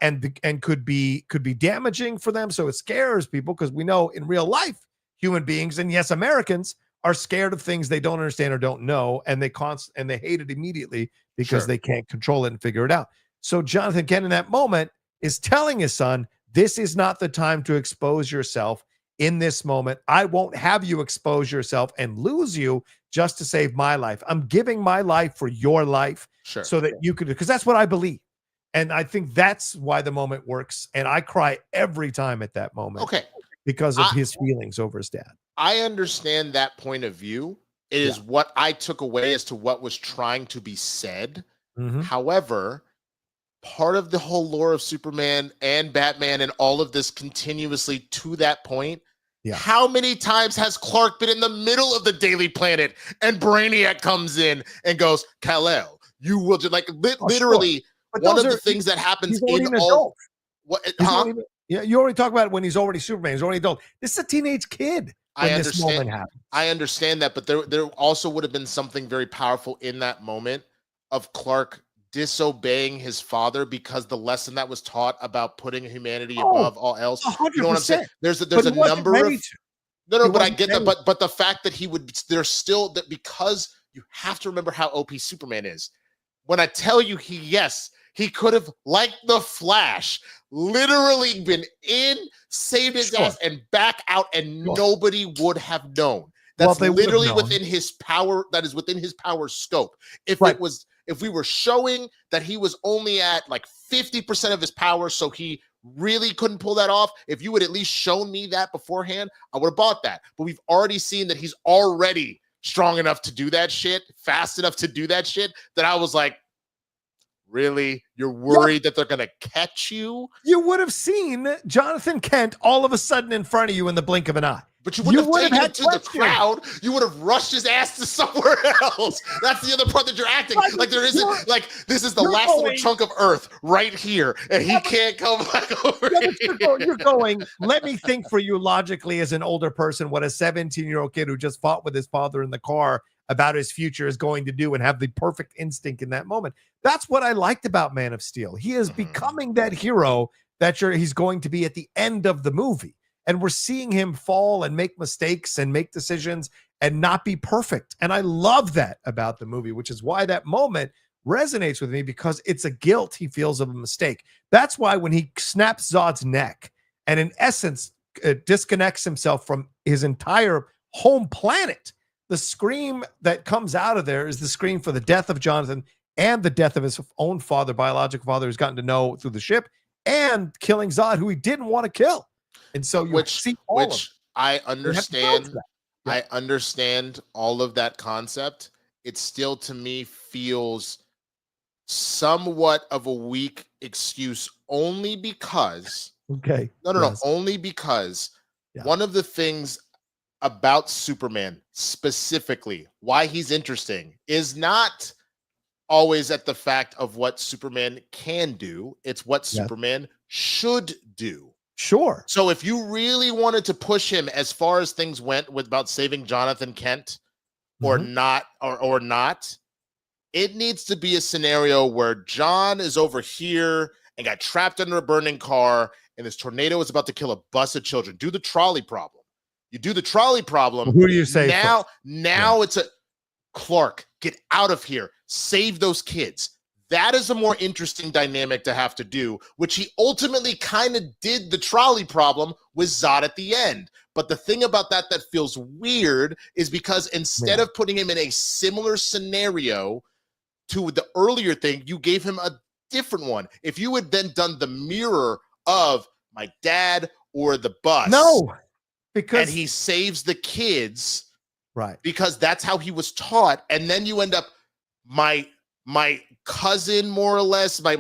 and could be damaging for them. So it scares people, because we know in real life, human beings, and yes, Americans, are scared of things they don't understand or don't know, and they hate it immediately because they can't control it and figure it out. So Jonathan Kent in that moment is telling his son, this is not the time to expose yourself in this moment. I won't have you expose yourself and lose you just to save my life. I'm giving my life for your life so that you could, because that's what I believe. And I think that's why the moment works. And I cry every time at that moment. Okay. Because of his feelings over his dad. I understand that point of view. It is what I took away as to what was trying to be said. However, part of the whole lore of Superman and Batman and all of this continuously to that point, how many times has Clark been in the middle of the Daily Planet and Brainiac comes in and goes, Kal-El, you will just like literally one of the things that happens in all. You already talk about it when he's already Superman. He's already adult. This is a teenage kid when this moment happens. I understand that, but there also would have been something very powerful in that moment of Clark disobeying his father because the lesson that was taught about putting humanity above all else. 100%. You know what I'm saying? There's a number of but I get that. But the fact that there's still that, because you have to remember how OP Superman is. When I tell you he could have, like the Flash, literally been in, saved his ass, and back out, and nobody would have known. That's literally within his power. That is within his power scope. If we were showing that he was only at like 50% of his power, so he really couldn't pull that off, if you would at least shown me that beforehand, I would have bought that. But we've already seen that he's already strong enough to do that shit, fast enough to do that shit, that I was like, really? You're worried that they're going to catch you? You would have seen Jonathan Kent all of a sudden in front of you in the blink of an eye. But you wouldn't have taken it to the crowd. You would have rushed his ass to somewhere else. That's the other part that you're acting. Like there isn't, like this is the last little chunk of earth right here, and he can't come back over here. You're going, let me think for you logically as an older person what a 17-year-old kid who just fought with his father in the car about his future is going to do and have the perfect instinct in that moment. That's what I liked about Man of Steel. He is becoming that hero that he's going to be at the end of the movie. And we're seeing him fall and make mistakes and make decisions and not be perfect. And I love that about the movie, which is why that moment resonates with me, because it's a guilt he feels of a mistake. That's why when he snaps Zod's neck and in essence disconnects himself from his entire home planet, the scream that comes out of there is the scream for the death of Jonathan and the death of his own father, biological father, who's gotten to know through the ship, and killing Zod, who he didn't want to kill. And so you see all of it. I understand. I understand all of that concept. It still, to me, feels somewhat of a weak excuse only because only because one of the things about Superman specifically, why he's interesting, is not always at the fact of what Superman can do. It's what Superman should do. Sure. So if you really wanted to push him as far as things went with about saving Jonathan Kent or not, or not, it needs to be a scenario where John is over here and got trapped under a burning car and this tornado is about to kill a bus of children. Do the trolley problem. You do the trolley problem. Who do you say now it's a Clark, get out of here. Save those kids. That is a more interesting dynamic to have to do, which he ultimately kind of did the trolley problem with Zod at the end. But the thing about that feels weird is because instead of putting him in a similar scenario to the earlier thing, you gave him a different one. If you had then done the mirror of my dad or the bus. No, because and he saves the kids. Right. Because that's how he was taught. And then you end up my cousin, more or less, my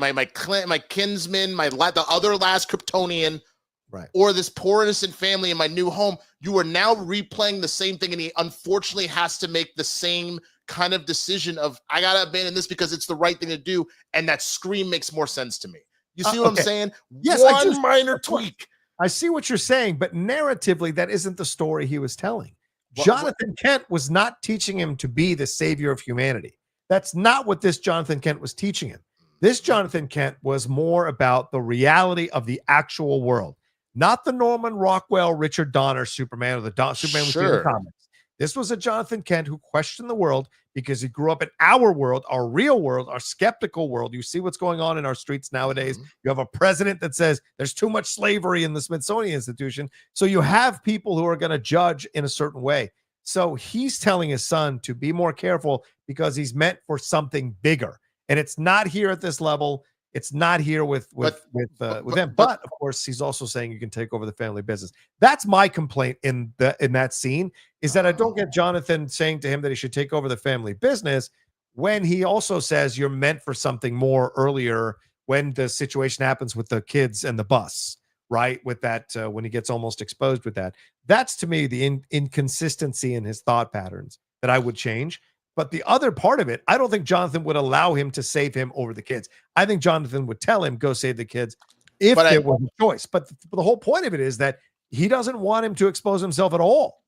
kinsman, the other last Kryptonian, right, or this poor innocent family in my new home. You are now replaying the same thing, and he unfortunately has to make the same kind of decision of I gotta abandon this because it's the right thing to do, and that scream makes more sense to me. You see what I'm saying? Yes, one minor tweak. I see what you're saying, but narratively, that isn't the story he was telling. Jonathan Kent was not teaching him to be the savior of humanity. That's not what this Jonathan Kent was teaching him. This Jonathan Kent was more about the reality of the actual world, not the Norman Rockwell, Richard Donner Superman or the Superman we see in the comics. This was a Jonathan Kent who questioned the world because he grew up in our world, our real world, our skeptical world. You see what's going on in our streets nowadays. You have a president that says there's too much slavery in the Smithsonian Institution. So you have people who are going to judge in a certain way. So he's telling his son to be more careful because he's meant for something bigger. And it's not here at this level. It's not here with them. But of course, he's also saying you can take over the family business. That's my complaint in that scene, is that I don't get Jonathan saying to him that he should take over the family business when he also says you're meant for something more earlier when the situation happens with the kids and the bus, right? With that, when he gets almost exposed with that. That's to me the inconsistency in his thought patterns that I would change. But the other part of it, I don't think Jonathan would allow him to save him over the kids. I think Jonathan would tell him, go save the kids if there was a choice. But the whole point of it is that he doesn't want him to expose himself at all.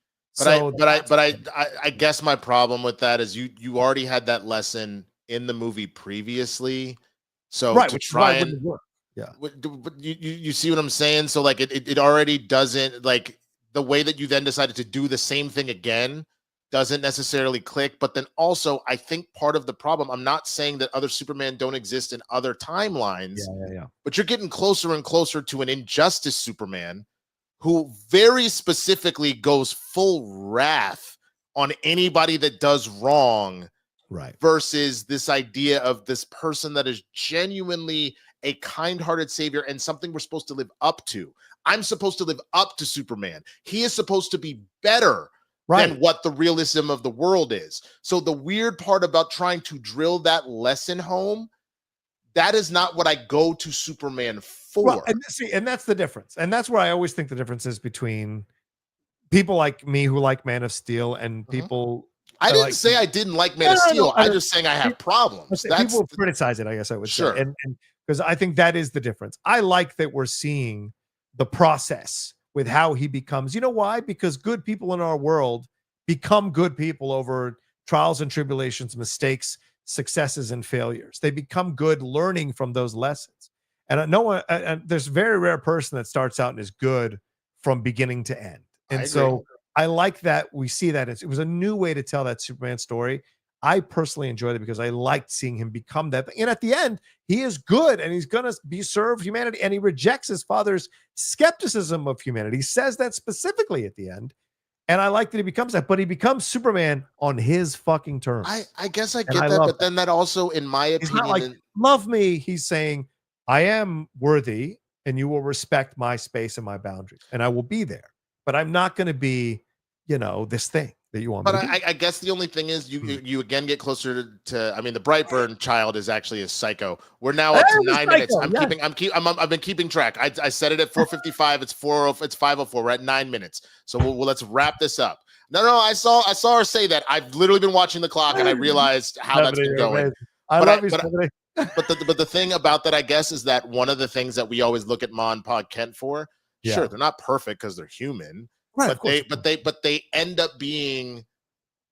I guess my problem with that is you already had that lesson in the movie previously. So right, to try and work. Yeah. You see what I'm saying? So like it already doesn't, like the way that you then decided to do the same thing again doesn't necessarily click. But then also, I think part of the problem, I'm not saying that other Superman don't exist in other timelines, but you're getting closer and closer to an Injustice Superman who very specifically goes full wrath on anybody that does wrong, right? Versus this idea of this person that is genuinely a kind-hearted savior and something we're supposed to live up to. I'm supposed to live up to Superman. He is supposed to be better than what the realism of the world is. So the weird part about trying to drill that lesson home, that is not what I go to Superman for. Well, and that's the difference. And that's where I always think the difference is between people like me who like Man of Steel and people. I didn't say I didn't like Man of Steel. I'm just saying I have problems. People criticize it, I guess I would say. And because I think that is the difference. I like that we're seeing the process with how he becomes. You know why? Because good people in our world become good people over trials and tribulations, mistakes, successes, and failures. They become good learning from those lessons. And I know there's a very rare person that starts out and is good from beginning to end. And so I like that we see that. It was a new way to tell that Superman story. I personally enjoyed it because I liked seeing him become that. And at the end, he is good and he's going to serve humanity. And he rejects his father's skepticism of humanity. He says that specifically at the end. And I like that he becomes that, but he becomes Superman on his fucking terms. I guess I get that, but then that also, in my opinion, he's not like, love me. He's saying, I am worthy and you will respect my space and my boundaries and I will be there, but I'm not going to be, this thing that you want. But I guess the only thing is you again get closer to I mean, the Brightburn child is actually a psycho. We're now up to 9 minutes. I've been keeping track. I said it at 4:55. It's 5:04. We're at 9 minutes. So let's wrap this up. No, I saw her say that. I've literally been watching the clock and I realized how that's been going. But the thing about that, I guess, is that one of the things that we always look at Ma and Pa Kent for, sure, they're not perfect because they're human. Right, but they end up being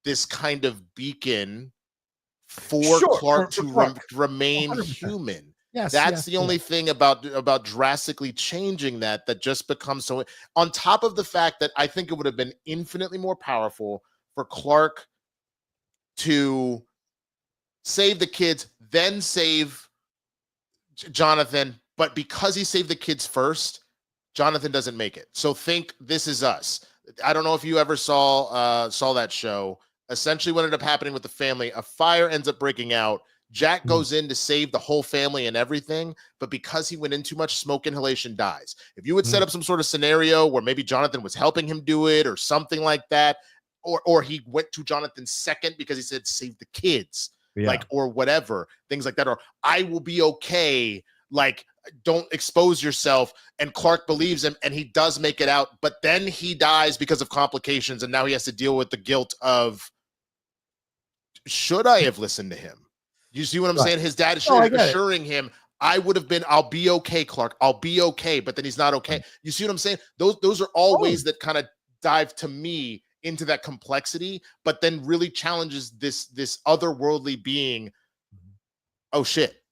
this kind of beacon for Clark to remain 100%. Human. That's the only thing about drastically changing that just becomes so. On top of the fact that I think it would have been infinitely more powerful for Clark to save the kids, then save Jonathan, but because he saved the kids first, Jonathan doesn't make it. So think This Is Us. I don't know if you ever saw that show. Essentially what ended up happening with the family, a fire ends up breaking out. Jack goes in to save the whole family and everything, but because he went in too much, smoke inhalation, dies. If you would set up some sort of scenario where maybe Jonathan was helping him do it or something like that, or he went to Jonathan second because he said save the kids, or whatever, things like that, or I will be okay, like don't expose yourself, and Clark believes him and he does make it out, but then he dies because of complications and now he has to deal with the guilt of, should I have listened to him? You see what I'm saying? His dad is assuring him, I'll be okay, Clark, I'll be okay, but then he's not okay. You see what I'm saying? Those are all ways that kind of dive, to me, into that complexity, but then really challenges this otherworldly being, oh shit.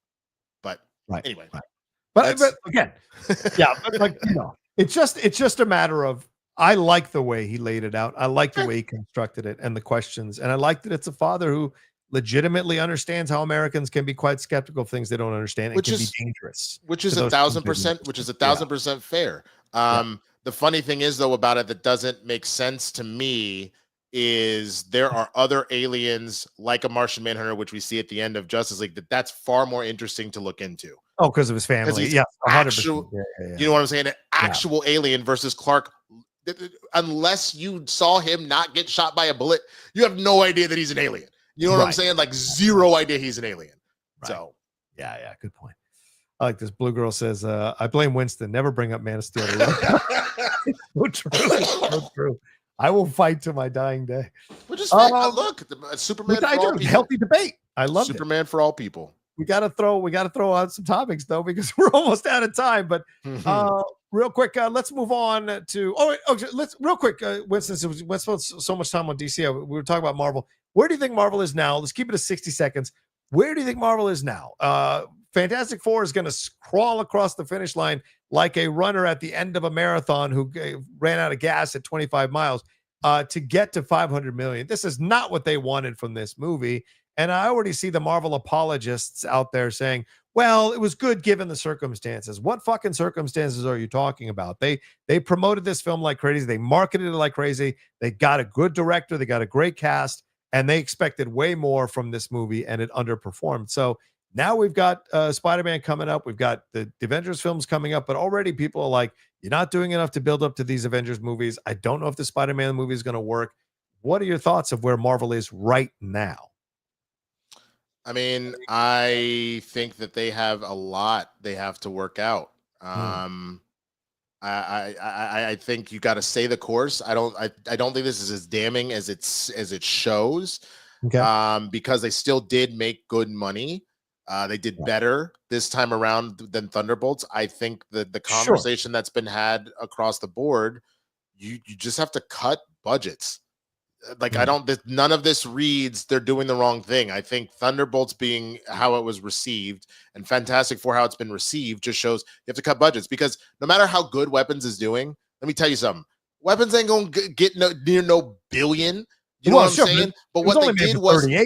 But anyway. But again, but it's just a matter of I like the way he laid it out. I like the way he constructed it and the questions. And I like that it's a father who legitimately understands how Americans can be quite skeptical of things they don't understand and can be dangerous. Which is 1,000% fair. The funny thing is, though, about it that doesn't make sense to me is there are other aliens like a Martian Manhunter, which we see at the end of Justice League, that's far more interesting to look into. Oh, because of his family. Yeah, 100%. You know what I'm saying? An actual alien versus Clark. Unless you saw him not get shot by a bullet, you have no idea that he's an alien. You know what I'm saying? Like zero idea he's an alien. Right. So yeah, good point. I like this. Blue Girl says, I blame Winston. Never bring up Man of Steel. So true. So true. I will fight to my dying day. Which is look, Superman for all people. Healthy debate. I love Superman for all people. We gotta throw out some topics though, because we're almost out of time. But real quick, let's move on to let's real quick, Winston. We spent so much time on DC. We were talking about Marvel. Where do you think Marvel is now? Let's keep it to 60 seconds. Where do you think Marvel is now? Fantastic Four is going to crawl across the finish line like a runner at the end of a marathon who ran out of gas at 25 miles to get to 500 million. This is not what they wanted from this movie. And I already see the Marvel apologists out there saying, well, it was good given the circumstances. What fucking circumstances are you talking about? They promoted this film like crazy. They marketed it like crazy. They got a good director. They got a great cast. And they expected way more from this movie, and it underperformed. So now we've got Spider-Man coming up. We've got the Avengers films coming up. But already people are like, you're not doing enough to build up to these Avengers movies. I don't know if the Spider-Man movie is going to work. What are your thoughts of where Marvel is right now? I mean, I think that they have a lot they have to work out. I think you got to stay the course. I don't think this is as damning as it shows. Okay. Because they still did make good money. They did better this time around than Thunderbolts. I think the conversation that's been had across the board, you just have to cut budgets. Like none of this reads they're doing the wrong thing. I think Thunderbolts being how it was received and Fantastic Four how it's been received just shows you have to cut budgets, because no matter how good Weapons is doing, let me tell you something. Weapons ain't gonna get near no billion. You know what I'm saying? But what they did was But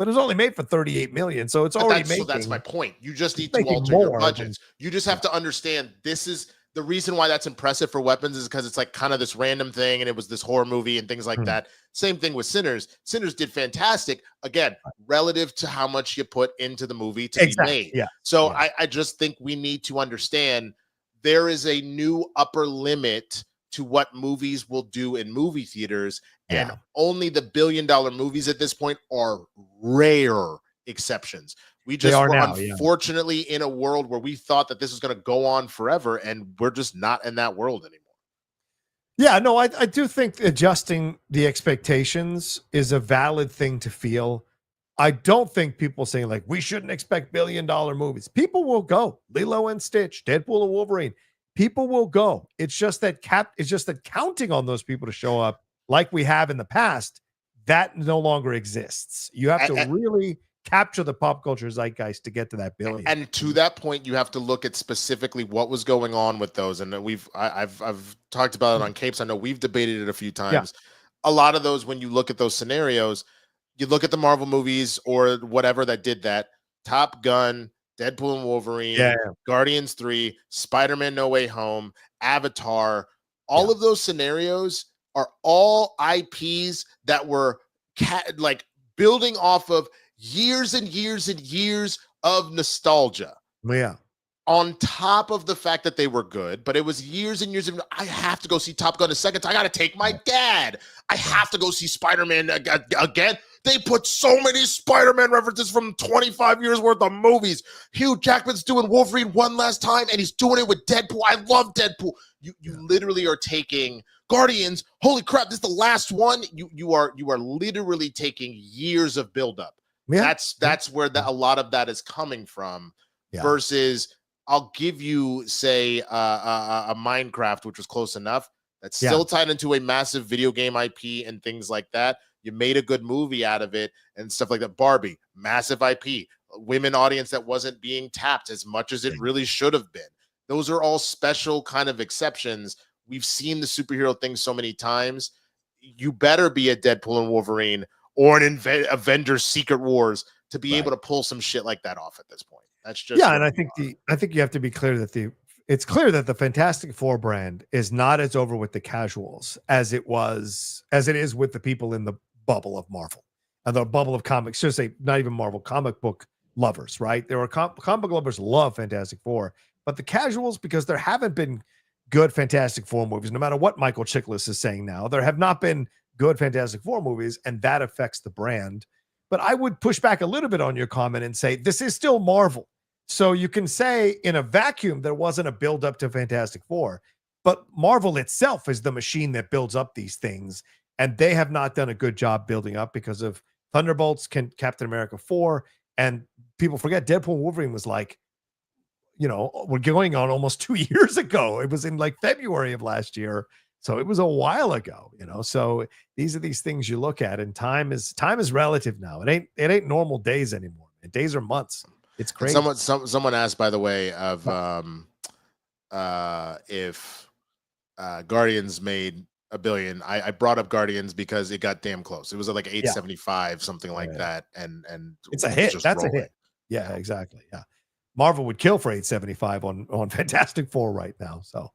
it was only made for 38 million, so it's already making. So that's my point. You just need to alter your budgets. You just have to understand this is. The reason why that's impressive for Weapons is because it's like kind of this random thing, and it was this horror movie and things like that. Same thing with Sinners. Sinners did fantastic, again, relative to how much you put into the movie to be made. Yeah. So I just think we need to understand there is a new upper limit to what movies will do in movie theaters, and only the billion-dollar movies at this point are rare exceptions. We just were unfortunately in a world where we thought that this was going to go on forever, and we're just not in that world anymore. Yeah, no, I do think adjusting the expectations is a valid thing to feel. I don't think people saying like we shouldn't expect billion-dollar movies. People will go. Lilo and Stitch, Deadpool and Wolverine. People will go. It's just that counting on those people to show up like we have in the past, that no longer exists. You have to really capture the pop culture zeitgeist to get to that billion. And to that point, you have to look at specifically what was going on with those. And I've talked about it on Capes. I know we've debated it a few times. A lot of those, when you look at those scenarios, you look at the Marvel movies or whatever that did that, Top Gun, Deadpool and Wolverine, Guardians 3, Spider-Man No Way Home, Avatar, all of those scenarios are all IPs that were building off of years and years and years of nostalgia. Yeah. On top of the fact that they were good, but it was years and years of, I have to go see Top Gun a second time. I got to take my dad. I have to go see Spider-Man again. They put so many Spider-Man references from 25 years worth of movies. Hugh Jackman's doing Wolverine one last time, and he's doing it with Deadpool. I love Deadpool. You literally are taking Guardians. Holy crap, this is the last one. You are literally taking years of buildup. Yeah. That's where a lot of that is coming from versus I'll give you, say, a Minecraft, which was close enough. That's still tied into a massive video game IP and things like that. You made a good movie out of it and stuff like that. Barbie, massive IP, women audience that wasn't being tapped as much as it really should have been. Those are all special kind of exceptions we've seen the superhero thing so many times. You better be a Deadpool and Wolverine or an Avengers Secret Wars to be able to pull some shit like that off at this point. That's just and I think you have to be clear that it's clear that the Fantastic Four brand is not as over with the casuals as it is with the people in the bubble of Marvel and the bubble of comics. Should say not even Marvel, comic book lovers, right? There are comic book lovers love Fantastic Four, but the casuals, because there haven't been good Fantastic Four movies, no matter what Michael Chiklis is saying now, there have not been good Fantastic Four movies, and that affects the brand. But I would push back a little bit on your comment and say this is still Marvel. So you can say in a vacuum, there wasn't a build up to Fantastic Four, but Marvel itself is the machine that builds up these things. And they have not done a good job building up because of Thunderbolts, Captain America 4. And people forget Deadpool and Wolverine was like, we're going on almost 2 years ago. It was in like February of last year. So it was a while ago, so these are these things you look at, and time is relative now. It ain't normal days anymore. And days are months. It's crazy. Someone asked, by the way, of if Guardians made $1 billion. I brought up Guardians because it got damn close. It was like 875, something like that. And it's a hit. That's rolling. A hit. Yeah, exactly. Yeah. Marvel would kill for 875 on Fantastic Four right now. So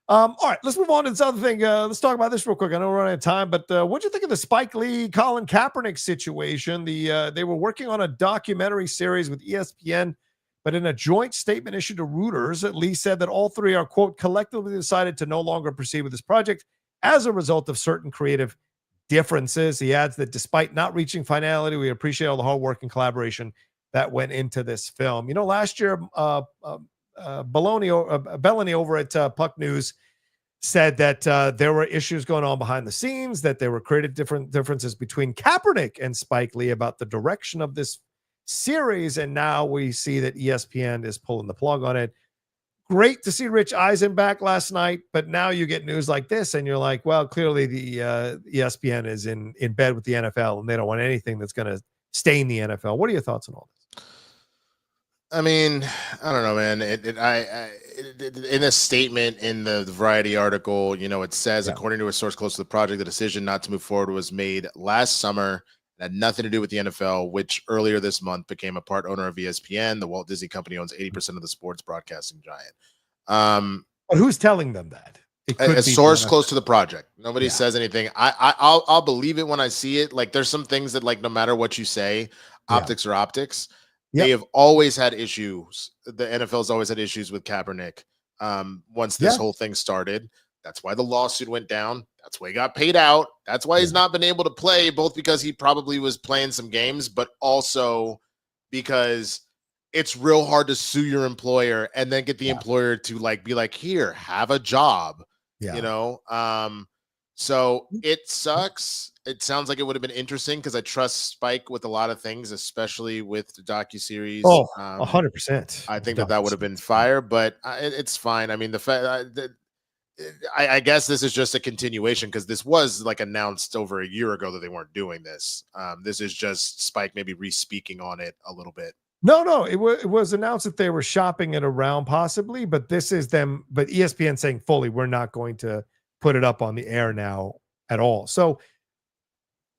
all right, let's move on to this other thing. Let's talk about this real quick. I know we're running out of time, but what'd you think of the Spike Lee, Colin Kaepernick situation? They were working on a documentary series with ESPN, but in a joint statement issued to Reuters, Lee said that all three are, quote, collectively decided to no longer proceed with this project as a result of certain creative differences. He adds that despite not reaching finality, we appreciate all the hard work and collaboration that went into this film. Last year, Belloni over at Puck News said that there were issues going on behind the scenes, that there were creative differences between Kaepernick and Spike Lee about the direction of this series, and now we see that ESPN is pulling the plug on it. Great to see Rich Eisen back last night, but now you get news like this, and you're like, well, clearly the ESPN is in bed with the NFL, and they don't want anything that's going to stain the NFL. What are your thoughts on all this? I mean, I don't know, man. In a statement in the Variety article, it says, according to a source close to the project, the decision not to move forward was made last summer. It had nothing to do with the NFL, which earlier this month became a part owner of ESPN. The Walt Disney Company owns 80% of the sports broadcasting giant. But who's telling them that? A source close to the project. Nobody says anything. I'll believe it when I see it. Like, there's some things that, like, no matter what you say, optics are optics. They have always had issues. The NFL's always had issues with Kaepernick. Once this whole thing started, that's why the lawsuit went down. That's why he got paid out. That's why he's not been able to play, both because he probably was playing some games, but also because it's real hard to sue your employer and then get the employer to be like, here, have a job. So it sucks. It sounds like it would have been interesting because I trust Spike with a lot of things, especially with the docuseries. Oh, 100%. I think that would have been fire, but it's fine. I mean, the fact I guess this is just a continuation because this was announced over a year ago that they weren't doing this. This is just Spike maybe re-speaking on it a little bit. No, it was announced that they were shopping it around possibly, but this is them. But ESPN saying fully, we're not going to put it up on the air now at all. So,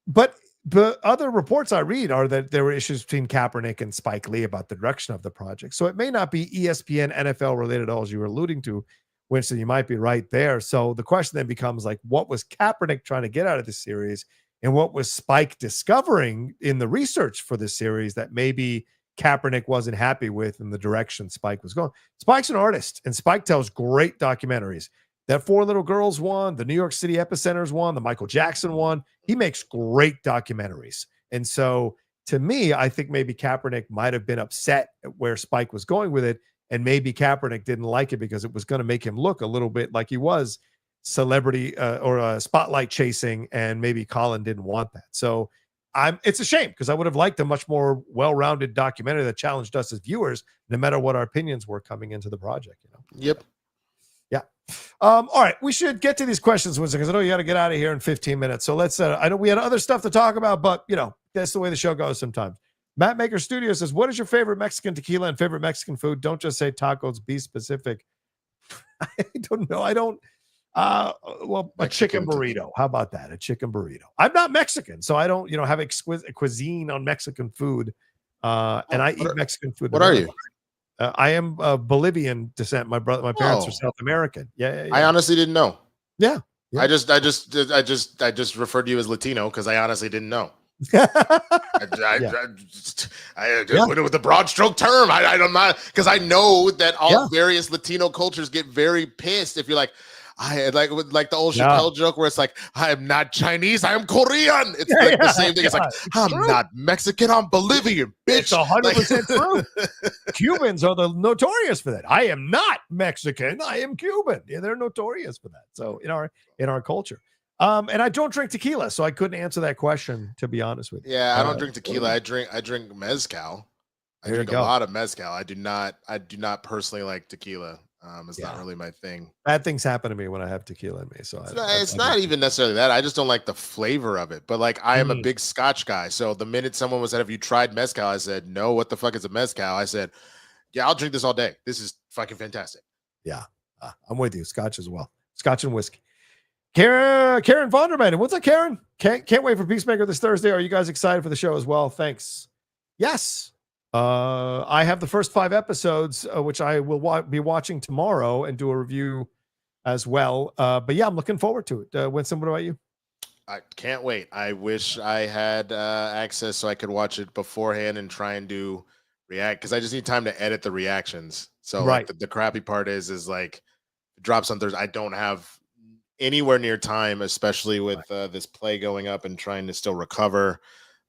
but the other reports I read are that there were issues between Kaepernick and Spike Lee about the direction of the project. So it may not be ESPN NFL related at all, as you were alluding to, Winston. You might be right there. So the question then becomes what was Kaepernick trying to get out of this series, and what was Spike discovering in the research for this series that maybe Kaepernick wasn't happy with in the direction Spike was going. Spike's an artist, and Spike tells great documentaries. That Four Little Girls one, the New York City Epicenters one, the Michael Jackson one. He makes great documentaries. And so to me, I think maybe Kaepernick might have been upset at where Spike was going with it. And maybe Kaepernick didn't like it because it was going to make him look a little bit like he was celebrity or spotlight chasing. And maybe Colin didn't want that. So it's a shame because I would have liked a much more well-rounded documentary that challenged us as viewers, no matter what our opinions were coming into the project. Yep. Yeah. All right. We should get to these questions, Winston, because I know you got to get out of here in 15 minutes. So let's, I know we had other stuff to talk about, but that's the way the show goes sometimes. Matt Maker Studio says, what is your favorite Mexican tequila and favorite Mexican food? Don't just say tacos, be specific. I don't know. Well, a chicken Mexican burrito. How about that? A chicken burrito. I'm not Mexican, so I don't, have exquisite cuisine on Mexican food. And I eat Mexican food. What are you? I am Bolivian descent. My parents are South American. Yeah. I honestly didn't know. Yeah. I just referred to you as Latino because I honestly didn't know. I went with the broad stroke term. I'm not, because I know that all various Latino cultures get very pissed if you're like, I like the old Chappelle joke where it's like, I am not Chinese, I am Korean. It's like the same thing. It's like, I'm not Mexican, I'm Bolivian, bitch. It's 100% true. Cubans are the notorious for that. I am not Mexican, I am Cuban. Yeah, they're notorious for that. So in our culture. And I don't drink tequila, so I couldn't answer that question, to be honest with you. Yeah, I don't drink tequila. I drink mezcal. I drink a lot of mezcal. I do not personally like tequila. It's not really my thing. Bad things happen to me when I have tequila in me. So it's not even necessarily that. I just don't like the flavor of it. But like, I am a big Scotch guy. So the minute someone said, "Have you tried mezcal?" I said, "No. What the fuck is a mezcal?" I said, "Yeah, I'll drink this all day. This is fucking fantastic." Yeah, I'm with you. Scotch as well. Scotch and whiskey. Karen Vonderman. What's up, Karen? Can't wait for Peacemaker this Thursday. Are you guys excited for the show as well? Thanks. Yes. I have the first 5 episodes, which I will be watching tomorrow and do a review as well. But yeah, I'm looking forward to it. Winston, what about you? I can't wait. I wish I had access so I could watch it beforehand and try and do react, because I just need time to edit the reactions. So like, the crappy part is like, it drops on Thursday. I don't have anywhere near time, especially with this play going up and trying to still recover,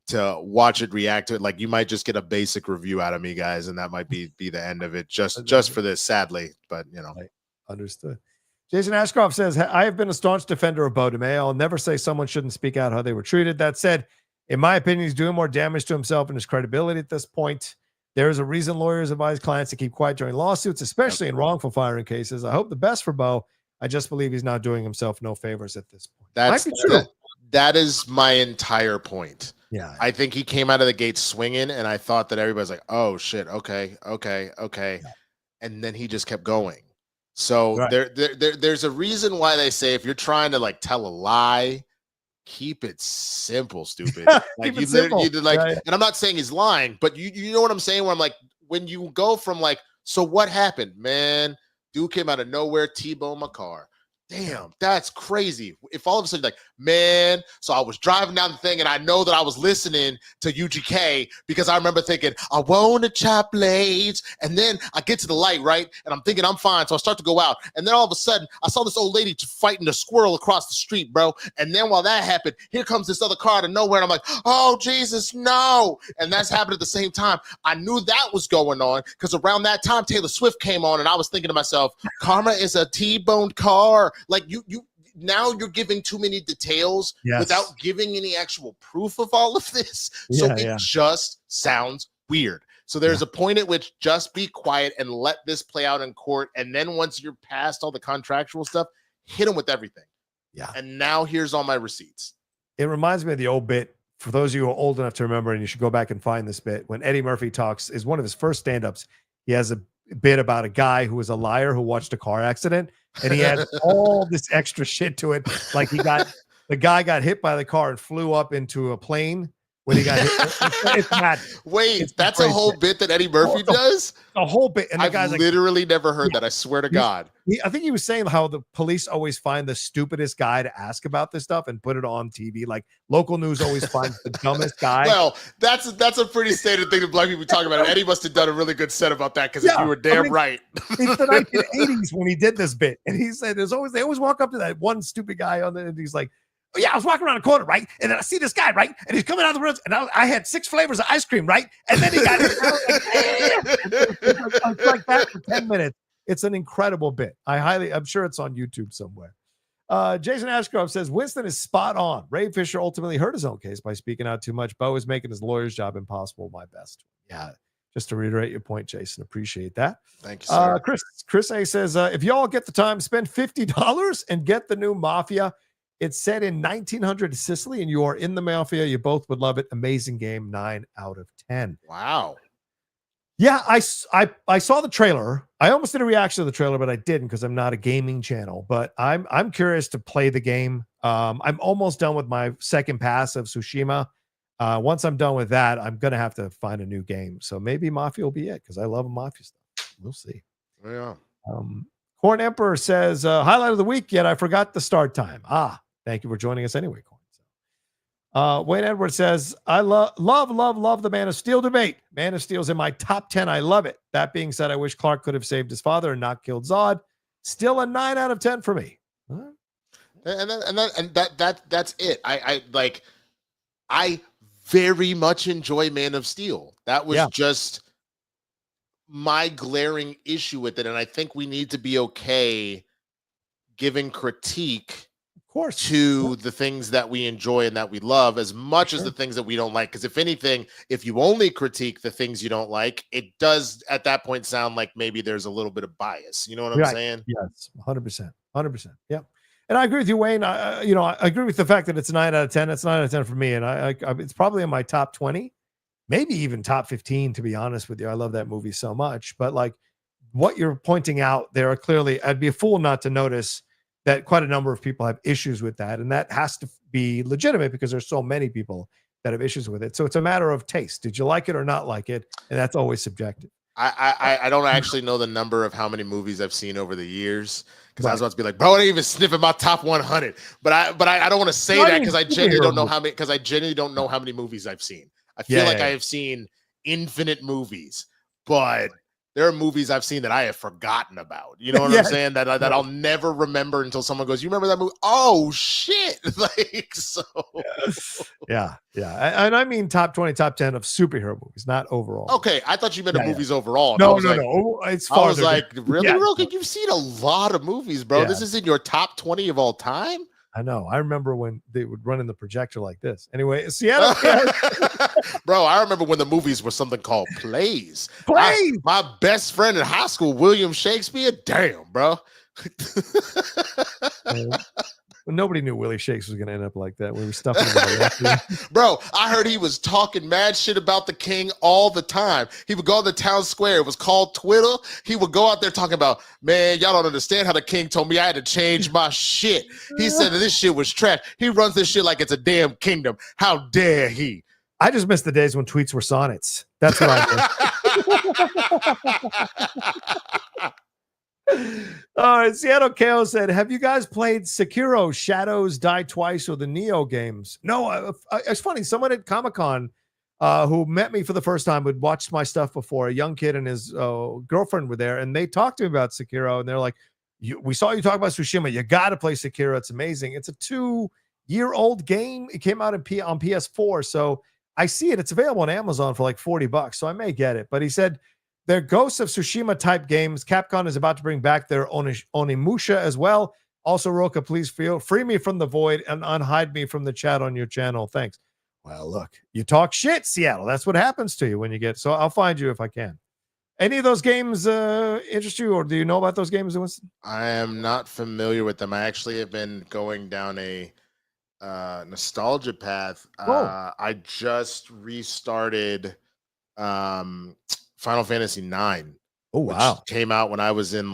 to watch it, react to it. Like, you might just get a basic review out of me, guys, and that might be the end of it, just for this, sadly. But Understood. Jason Ashcroft says, I have been a staunch defender of Beau DeMayo. I'll never say someone shouldn't speak out how they were treated. That said, in my opinion, he's doing more damage to himself and his credibility at this point. There is a reason lawyers advise clients to keep quiet during lawsuits, especially in wrongful firing cases. I hope the best for Beau. I just believe he's not doing himself no favors at this point. That's true. That is my entire point. Yeah. I think he came out of the gate swinging, and I thought that everybody's like, oh shit, okay. Yeah. And then he just kept going. So there's a reason why they say, if you're trying to like tell a lie, keep it simple, stupid. Like, you like, and I'm not saying he's lying, but you know what I'm saying, where I'm like, when you go from like, so what happened, man? Dude came out of nowhere, T-boned my car. Damn, that's crazy. If all of a sudden, like, man, so I was driving down the thing and I know that I was listening to UGK because I remember thinking, I want to chop blades. And then I get to the light, right? And I'm thinking I'm fine. So I start to go out. And then all of a sudden, I saw this old lady fighting a squirrel across the street, bro. And then while that happened, here comes this other car out of nowhere. And I'm like, oh, Jesus, no. And that's happened at the same time. I knew that was going on because around that time, Taylor Swift came on and I was thinking to myself, karma is a T-boned car. Like, you now you're giving too many details without giving any actual proof of all of this. So it just sounds weird. So there's a point at which just be quiet and let this play out in court. And then once you're past all the contractual stuff, hit them with everything. Yeah. And now here's all my receipts. It reminds me of the old bit. For those of you who are old enough to remember, and you should go back and find this bit, when Eddie Murphy talks, is one of his first stand-ups. He has a bit about a guy who was a liar who watched a car accident, and he had all this extra shit to it. Like, the guy got hit by the car and flew up into a plane when he got hit. It's mad. Wait, that's a whole bit that Eddie Murphy does? A whole bit. And the guy's literally never heard that. I swear to God. I think he was saying how the police always find the stupidest guy to ask about this stuff and put it on TV. Like, local news always finds the dumbest guy. Well, that's a pretty standard thing that black people talk about. And Eddie must have done a really good set about that, because you were damn right. It's the 1980s when he did this they always walk up to that one stupid guy and he's like, oh, yeah, I was walking around the corner, right? And then I see this guy, right? And he's coming out of the room, and I had 6 flavors of ice cream, right? And then he got it. It's like that for 10 minutes. It's an incredible bit. I'm sure it's on YouTube somewhere. Jason Ashcroft says, Winston is spot on. Ray Fisher ultimately hurt his own case by speaking out too much. Beau is making his lawyer's job impossible. My best. Yeah. Just to reiterate your point, Jason, appreciate that. Thank you, sir. Chris A says, if y'all get the time, spend $50 and get the new Mafia. It's set in 1900 Sicily, and you are in the Mafia. You both would love it. Amazing game, 9 out of 10. Wow. Yeah, I saw the trailer. I almost did a reaction to the trailer, but I didn't because I'm not a gaming channel. But I'm curious to play the game. I'm almost done with my second pass of Tsushima. Once I'm done with that, I'm gonna have to find a new game. So maybe Mafia will be it because I love Mafia stuff. We'll see. Yeah. Corn Emperor says, highlight of the week, yet I forgot the start time. Thank you for joining us anyway, Corn. Wayne Edwards says, I love the Man of Steel debate. Man of Steel's in my top 10. I love it. That being said, I wish Clark could have saved his father and not killed Zod. Still a 9 out of 10 for me. Huh? That's it. I very much enjoy Man of Steel. That was just my glaring issue with it. And I think we need to be okay giving critique to the things that we enjoy and that we love as much as the things that we don't like. Because if anything, if you only critique the things you don't like, it does at that point sound like maybe there's a little bit of bias. You know what I'm saying? Yes, 100%. Yeah. And I agree with you, Wayne. I agree with the fact that it's 9 out of 10. It's 9 out of 10 for me. And I it's probably in my top 20, maybe even top 15, to be honest with you. I love that movie so much. But like what you're pointing out there are clearly, I'd be a fool not to notice that quite a number of people have issues with that. And that has to be legitimate because there's so many people that have issues with it. So it's a matter of taste. Did you like it or not like it? And that's always subjective. I don't actually know the number of how many movies I've seen over the years because I was about to be like, bro, I didn't even sniff in my top 100. But I don't want to say that because I genuinely don't know how many. Because I genuinely don't know how many movies I've seen. I feel like I have seen infinite movies, but there are movies I've seen that I have forgotten about. You know what I'm saying? That I'll never remember until someone goes, "You remember that movie?" Oh shit! Like so. Yeah. And I mean top 20, top 10 of superhero movies, not overall. Okay, I thought you meant the movies overall. No. It's farther. I was like, really, Rocha? You've seen a lot of movies, bro. This is in your top 20 of all time. I know. I remember when they would run in the projector like this. Anyway, Seattle. Bro, I remember when the movies were something called plays. My best friend in high school, William Shakespeare. Damn, bro. Nobody knew Willie Shakes was going to end up like that. We were stuffing him. Bro, I heard he was talking mad shit about the king all the time. He would go to the town square. It was called Twitter. He would go out there talking about, man, y'all don't understand how the king told me I had to change my shit. He said that this shit was trash. He runs this shit like it's a damn kingdom. How dare he? I just miss the days when tweets were sonnets. That's what I miss. All right, Seattle KO said, have you guys played Sekiro, Shadows Die Twice, or the Neo games? No, it's funny. Someone at Comic-Con who met me for the first time had watched my stuff before. A young kid and his girlfriend were there, and they talked to me about Sekiro, and they're like, we saw you talk about Tsushima. You got to play Sekiro. It's amazing. It's a 2-year-old game. It came out on PS4, so I see it. It's available on Amazon for like $40, so I may get it. But he said, they're Ghosts of Tsushima type games. Capcom is about to bring back their Onimusha as well. Also, Rocha, please free me from the void and unhide me from the chat on your channel. Thanks. Well, look, you talk shit, Seattle. That's what happens to you when you get. So I'll find you if I can. Any of those games interest you, or do you know about those games, Winston? I am not familiar with them. I actually have been going down a nostalgia path. I just restarted Final Fantasy 9. Oh wow! Which came out when I was in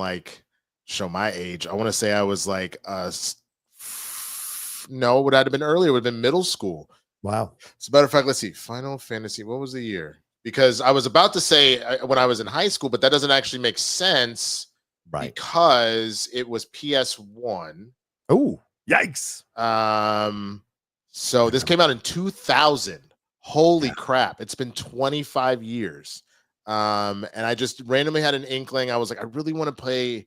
show my age. I want to say I was like no, it would have been earlier. It would have been middle school. Wow. As a matter of fact, let's see. Final Fantasy. What was the year? Because I was about to say when I was in high school, but that doesn't actually make sense. Right. Because it was PS1. Oh, yikes. So this came out in 2000. Holy crap. It's been 25 years. And I just randomly had an inkling. I was like, I really want to play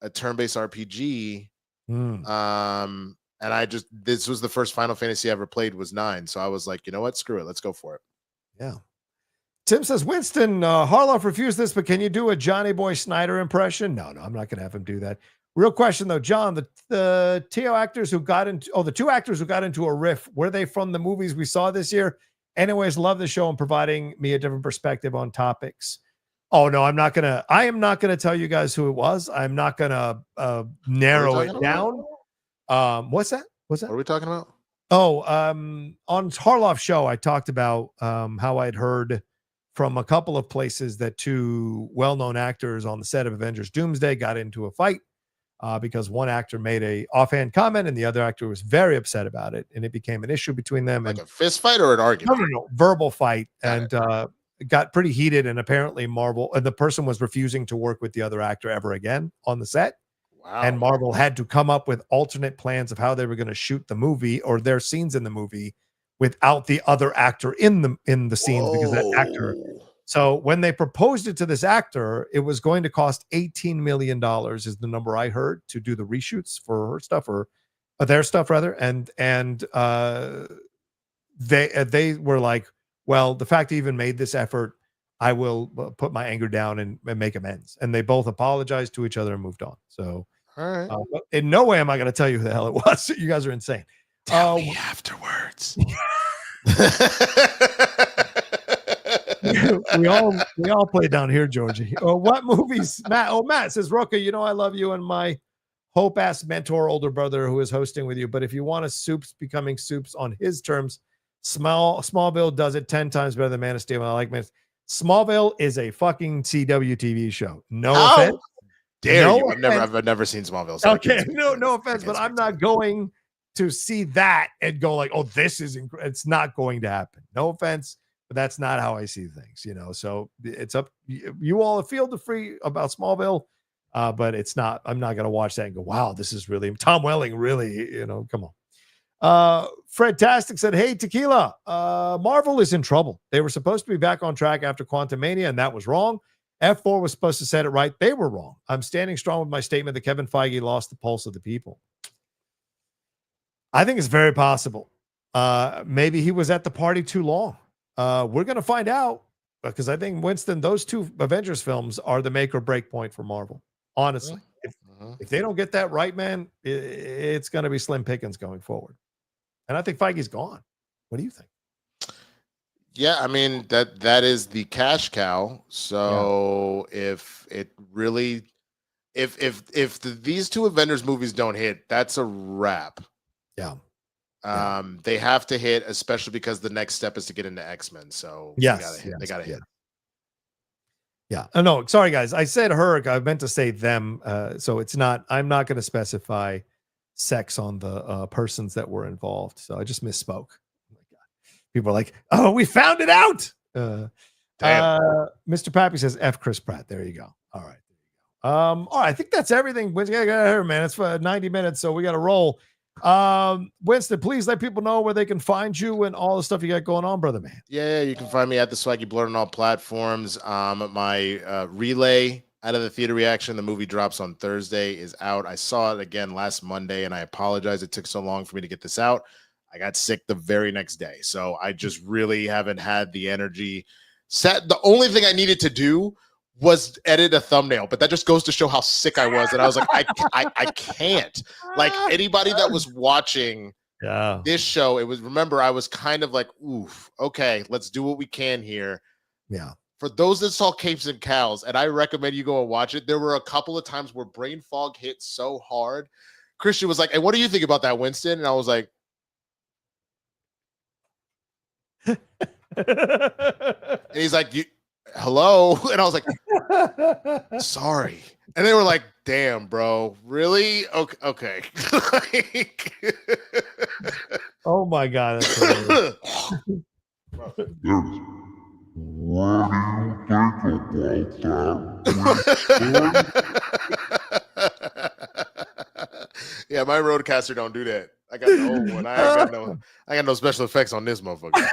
a turn-based RPG. And this was the first Final Fantasy I ever played was 9. So I was like, you know what? Screw it. Let's go for it. Yeah. Tim says, Winston, Harloff refused this, but can you do a Johnny Boy Snyder impression? No, I'm not going to have him do that. Real question though, John, the two actors who got into a riff, were they from the movies we saw this year? Anyways, love the show and providing me a different perspective on topics. Oh no, I am not gonna tell you guys who it was. I'm not gonna narrow it down. What's that? What are we talking about? Oh, on Harloff's show, I talked about how I'd heard from a couple of places that two well-known actors on the set of Avengers Doomsday got into a fight because one actor made a offhand comment and the other actor was very upset about it, and it became an issue between them. Like and a fist fight or an argument? No, verbal fight, and it got pretty heated. And apparently, Marvel and the person was refusing to work with the other actor ever again on the set. Wow. And Marvel had to come up with alternate plans of how they were going to shoot the movie or their scenes in the movie without the other actor in the scenes because that actor. So when they proposed it to this actor, it was going to cost $18 million is the number I heard to do the reshoots for her stuff or their stuff rather. And they were like, well, the fact he even made this effort, I will put my anger down and make amends. And they both apologized to each other and moved on. So all right. In no way am I going to tell you who the hell it was. You guys are insane. Tell me afterwards. we all play down here, Georgie. What movies, Matt? Oh, Matt says, Rocha, you know I love you and my hope-ass mentor, older brother who is hosting with you. But if you want a Soups becoming Soups on his terms, Smallville does it 10 times better than Man of Steel. I like Man. Smallville is a fucking CW TV show. No offense. Dare you? I've never seen Smallville. So okay, no offense, but I'm not going to see that and go like, oh, this is it's not going to happen. No offense, but that's not how I see things, you know. So it's up. You all feel the free about Smallville, but it's not. I'm not going to watch that and go, wow, this is really Tom Welling. Really, you know, come on. Fred Tastic said, hey, Tequila, Marvel is in trouble. They were supposed to be back on track after Quantumania, and that was wrong. F4 was supposed to set it right. They were wrong. I'm standing strong with my statement that Kevin Feige lost the pulse of the people. I think it's very possible. Maybe he was at the party too long. We're going to find out because I think, Winston, those two Avengers films are the make or break point for Marvel. Honestly, if they don't get that right, man, it's going to be slim pickings going forward. And I think Feige's gone. What do you think? Yeah, I mean that is the cash cow. So if it really, if these two Avengers movies don't hit, that's a wrap. Yeah. They have to hit, especially because the next step is to get into X-Men. So yes, they gotta hit. Yeah. Oh, no, sorry guys. I said her. I meant to say them. So it's not. I'm not going to specify sex on the persons that were involved. So I just misspoke. People are like, oh, we found it out. Mr. Pappy says F Chris Pratt. There you go. All right. All right. I think that's everything. Winston, man. It's for 90 minutes, so we got to roll. Winston, please let people know where they can find you and all the stuff you got going on, brother man. Yeah, you can find me at the Swaggy Blur on all platforms. My relay out of the theater reaction, the movie drops on Thursday, is out. I saw it again last Monday, and I apologize it took so long for me to get this out. I got sick the very next day, so I just really haven't had the energy set. The only thing I needed to do was edit a thumbnail, but that just goes to show how sick I was. And I was like, I can't. Like anybody that was watching this show, remember, I was kind of like, oof, okay, let's do what we can here. Yeah. For those that saw Capes and Cows, and I recommend you go and watch it, there were a couple of times where brain fog hit so hard. Christian was like, hey, what do you think about that, Winston? And I was like, and he's like, hello? And I was like, sorry. And they were like, damn, bro, really? Okay. Oh my God. That's yeah, my roadcaster don't do that. I got the old one. I got no special effects on this motherfucker.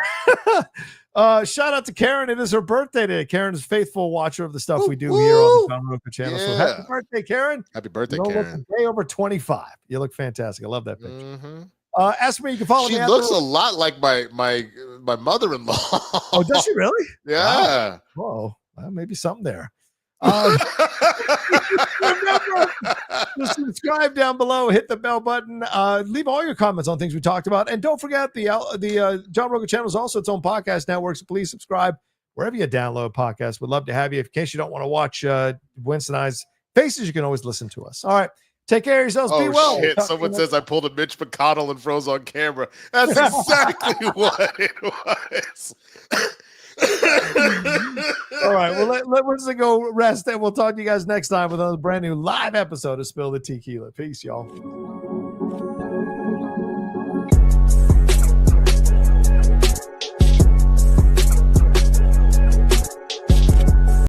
Shout out to Karen. It is her birthday today. Karen is a faithful watcher of the stuff we do here on the John Rocha channel. Yeah. So happy birthday, Karen. Happy birthday, Karen. Day over 25. You look fantastic. I love that picture. Ask me, you can follow me. She looks a lot like my mother-in-law. Oh, does she really? Yeah. Whoa. Well, maybe something there. Remember to subscribe down below, hit the bell button, leave all your comments on things we talked about, and don't forget the John Rocha channel is also its own podcast network, so please subscribe wherever you download podcasts. We'd love to have you. In case you don't want to watch Winston and I's faces, you can always listen to us. All right, take care of yourselves. Be well. Shit. Someone says I pulled a Mitch McConnell and froze on camera. That's exactly what it was. All right. Well, let Winston go rest, and we'll talk to you guys next time with another brand new live episode of Spill the Tequila. Peace, y'all.